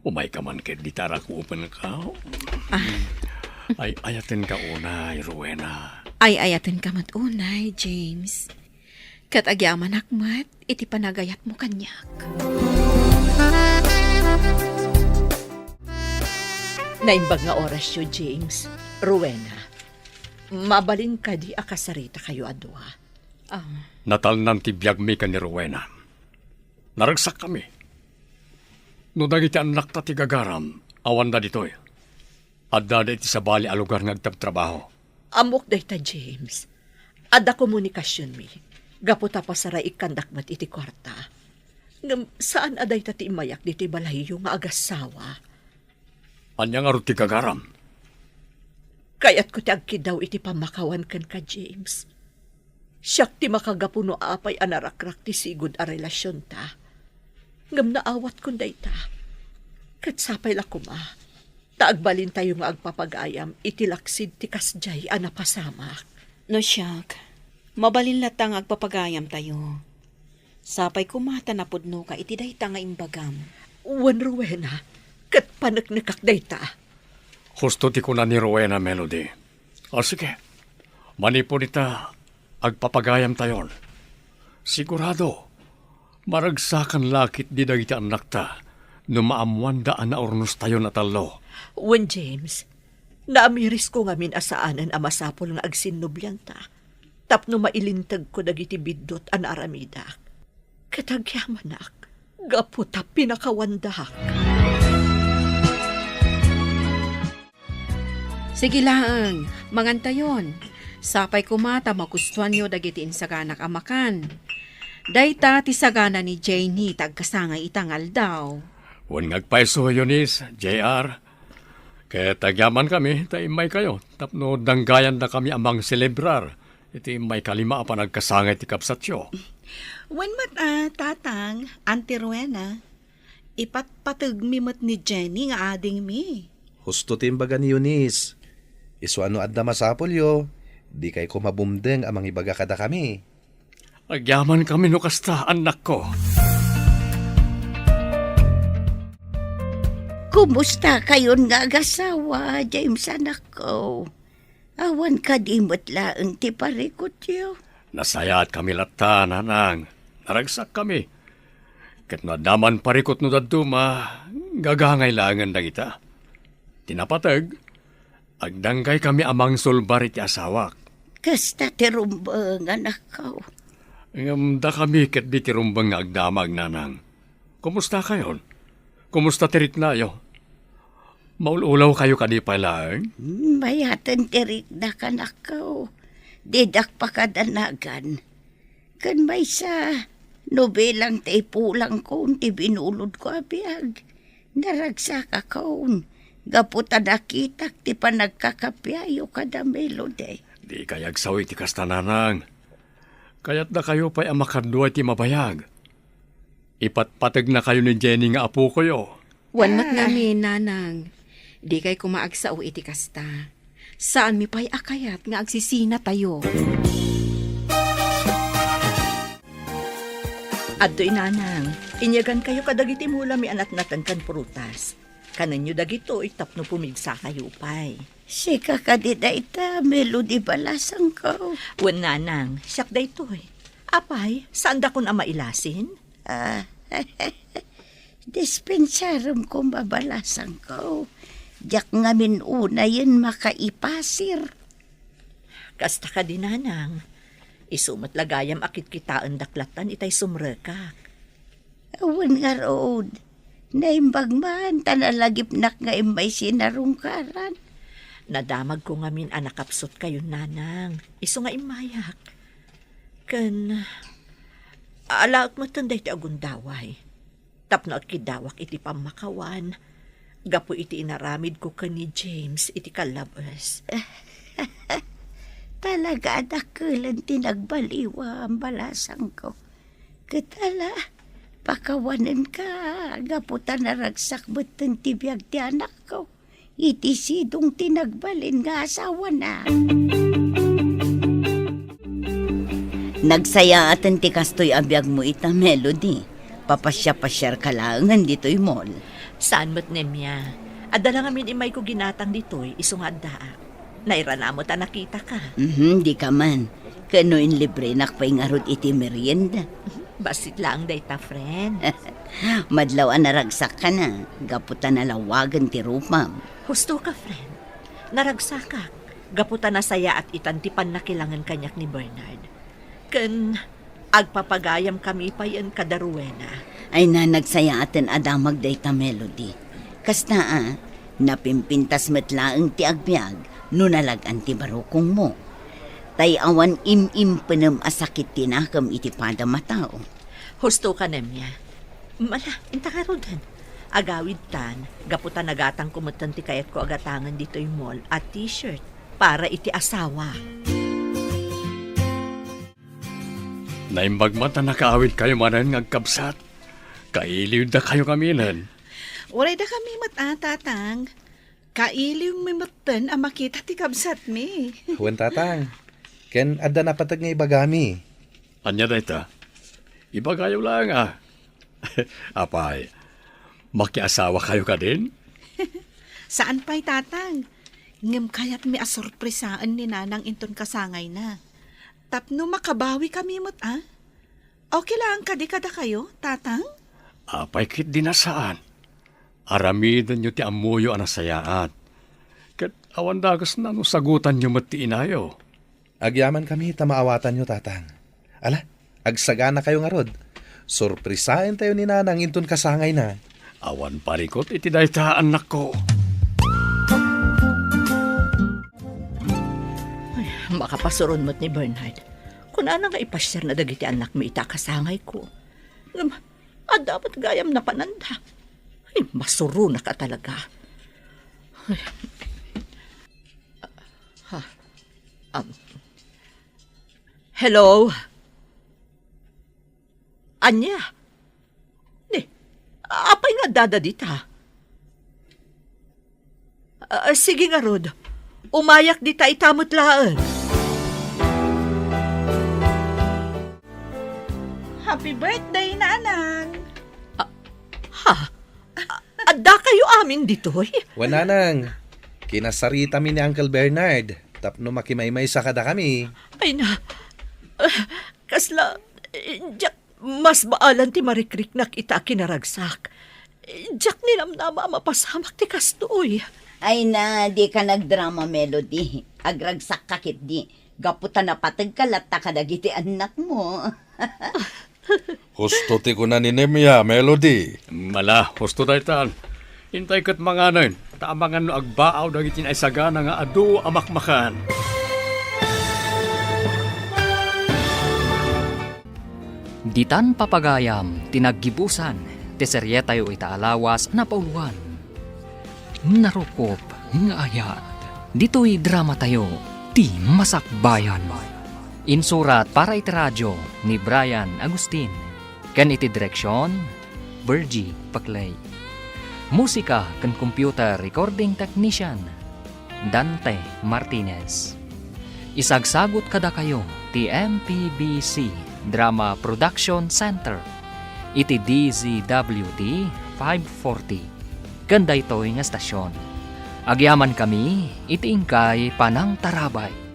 Umay ka man ket di tarakupan ka. Ay ayaten ka unay, Rowena. Ay ayaten ka mat unay, James. Kat agyaman akmat, iti panagayat mo kanyak. Naimbag nga oras yo, James. Rowena, mabalin ka di akasarita kayo adwa. Natalnan ti biyag mi ka ni Rowena. Naragsak kami. No dagiti anak ta ti gagaram, awan da ditoy. Adda da iti sabali a lugar nga agtabtrabaho. Amok day ta, James. Adda komunikasyon mi. Gaputa pa saray ikandakmat iti kwarta. Ngam saan aday ta ti imayak diti balahiyo nga agasawa? Anya nga ro ti gagaram. Kayat ko ti agkidaw iti pamakawan kan ka, James. Siyak ti makagapuno apay anarakrak ti sigud a relasyon ta. Ngam naawat kun day ta. Kat sapay lakuma. Taagbalin tayo nga agpapagayam itilaksid ti kasjay a napasamak. No siyak, mabalin latang agpapagayam tayo. Sapay kumata na pudno ka iti day ta nga imbagam. Wan Rowena, kat panaknakak day ta. Husto ti kuna ni Rowena, Melody. O sige, manipon ita agpapagayam tayon. Sigurado, maragsakan lakit di dagiti anak ta no maamuan daan na ornos tayo na talo. Wan James, naamiris ko nga min asaanan a masapol nga agsinnubyan ta. Tapno mailintag ko dagiti bidot an aramidak. Katagyaman ak, gaputa pinakawandak. Sige lang, mangantayon. Sapay kumata magustuhan nyo dagiti insaganak amakan. Dayta ti sagana ni Janie tagkasangay itangal daw. Huwag ngagpaiso yun JR. Kaya tagyaman kami, taimay kayo. Tapno danggayan na kami amang celebrar. Iti may kalima pa nagkasangay ti kapsatyo. Wen tatang, Auntie Rowena, ipatpatag mimot ni Jenny nga ading mi. Husto timbaga ni Eunice. Isu ano adda masapol yo. Di kay kumabumdeng amang ibaga kada kami. Agyaman kami no kasta, anak ko. Kumusta kayon nga agasawa, James anak ko? Awan ka di matlaang ti parikot yo. Nasayat kami lata, nanang. Naragsak kami. Kat nadaman parikot no daduma, gagangay langan na kita. Tinapatag, agdanggay kami amang sulbar iti asawak. Kasta ti rumbang anak ko. Da kami kat di ti rumbang nga agdamag, nanang. Kumusta kayon? Kumusta tirik na yo? Maululaw kayo kanipay lang? Mayatan tirik na kanak ko. Didak pa kadanagan. Kan may sa nobelang ti pulang ko ti binulod ko abiyag. Naragsak akon. Gaputa nakitak ti panagkakapyayo kada melody. Di kayag sawi ti kastananang. Kaya't na kayo pa'y amakadwa ti mabayag. Ipatpatag na kayo ni Jenny nga apo ko yo. Wanmat namin, nanang. Di kay kumaagsaw iti kasta. Saan mi pa'y akayat nga agsisina tayo? Adto'y nanang, inyagan kayo kadagiti mula mi anak natan kan prutas. Kanan nyo dagito itapno pumigsa kayo pay. Sika ka di da ita, melody balasang ko. Wen nanang, siyak daytoy. Apay, saan da ko na mailasin? Dispensarum ko mabalasang ko. Diyak nga una yun makaipasir. Kasta ka din nanang. Isumat lagayam akit kitaan daklatan itay sumrekak. Awan nga rood. Naimbag man, tanalagip nak nga imay sinarungkaran. Nadamag ko nga min anakapsot kayo nanang. Iso nga imayak. Kan, alaot mo tanday ti agundaway. Tapno at kidawak iti pamakawan. Gapo iti inaramid ko ka ni James iti kalabas. Talaga adakulan tinagbaliwa ang balasang ko. Katala, pakawanan ka. Gaputa naragsak beton tibiyag ti anak ko. Iti sidong tinagbalin nga asawa na. Nagsaya atan ti kastoy abiyag mo ita melody. Papasya-pasyar ka lang dito'y mall. Saan mo't nemya? Adala nga min imay ko ginatang dito'y isong adda. Nairana mo ta nakita ka. Di ka man. Kanoin libre nakpay nga rod iti merienda. Basit lang dayta, friend. Madlaw naragsak ka na. Gaputa na lawagan ti rupam. Husto ka, friend. Naragsak ka. Gaputa na saya at itantipan na kilangan kanyak ni Bernard. Ken, agpapagayam kami pa yan kadaruwena. Ay na nagsaya atin adamag dayta melody. Kasta napimpintas matlaang ti agbyag no nalagan ti barukong mo. Tay awan im-impenem asakit tinakam iti pada matao. Husto ka nemya. Mala, intakarodan. Agawid tan, gaputan nagatang kumutan ti kayat ko agatangan dito yung mall at t-shirt para iti asawa. Naimbag mata nakaawid kayo manan ngagkabsat. Kailiw da kayo kaminan. Uray da kami tatang. Kailiw mi matan ang makita ti kabsat mi. Huwag tatang. Ken adda na patag nga ibagami. Anya da ita? Ibagayo lang Apay, makiasawa kayo ka din? Saan pa'y tatang? Ngem kaya't mi asorpresaan ni nanang inton kasangay na. Tapno makabawi kami Okay lang kadikada kayo, tatang? Apay kit dinasaan. Aramidan nyo ti amuyo anasayaat. Kat awan dagas na no sagutan nyo mati inayo. Agyaman kami tamaawatan nyo tatang. Ala, agsagana kayo nga rod. Sorpresahin tayo ni nanang inton kasangay na. Awan parikot iti dayta anak ko. makapasuron mo't ni Bernard. Kung nga ipashare na dagiti anak mi ita kasangay ko. Dapat gayam na pananda. Ay, masuro na ka talaga. Ay. Hello? Anya? Apay nga dada dita? Sige nga, Rod. Umayak dita itamot laan. Happy birthday, Nanang! Adda kayo amin dito eh. Wananang, kinasarita mi ni Uncle Bernard. Tapno makimaymay sa kada kami. Ay na. Kasla, Jack, mas baalan ti marikrik na kita kinaragsak. Jack nilamnama mapasamak ti kastoy. Ay na, di ka nagdrama, Melody. Agragsak kakit di. Gaputan na patag kalata ka dagiti anak mo. Husto ti ko na ni Nemya, Melody. Mala, husto dahi tan. Intay kat mga nun. Taamangan no agbaaw dagitin ay sagana nga adu amakmakan. Ditan papagayam, tinaggibusan, ti seryeta yu itaalawas na pauluan. Narukop, nga ayat. Dito'y drama tayo, ti Masakbayan. Insurat para iti radyo ni Brian Agustin. Kan iti direksyon, Bergie Paclay. Musika kan computer recording technician, Dante Martinez. Isagsagot kada kayo ti MPBC Drama Production Center. Iti DZWD 540. Ganda ito'y nga stasyon. Agyaman kami, iti ingkay Panang Tarabay.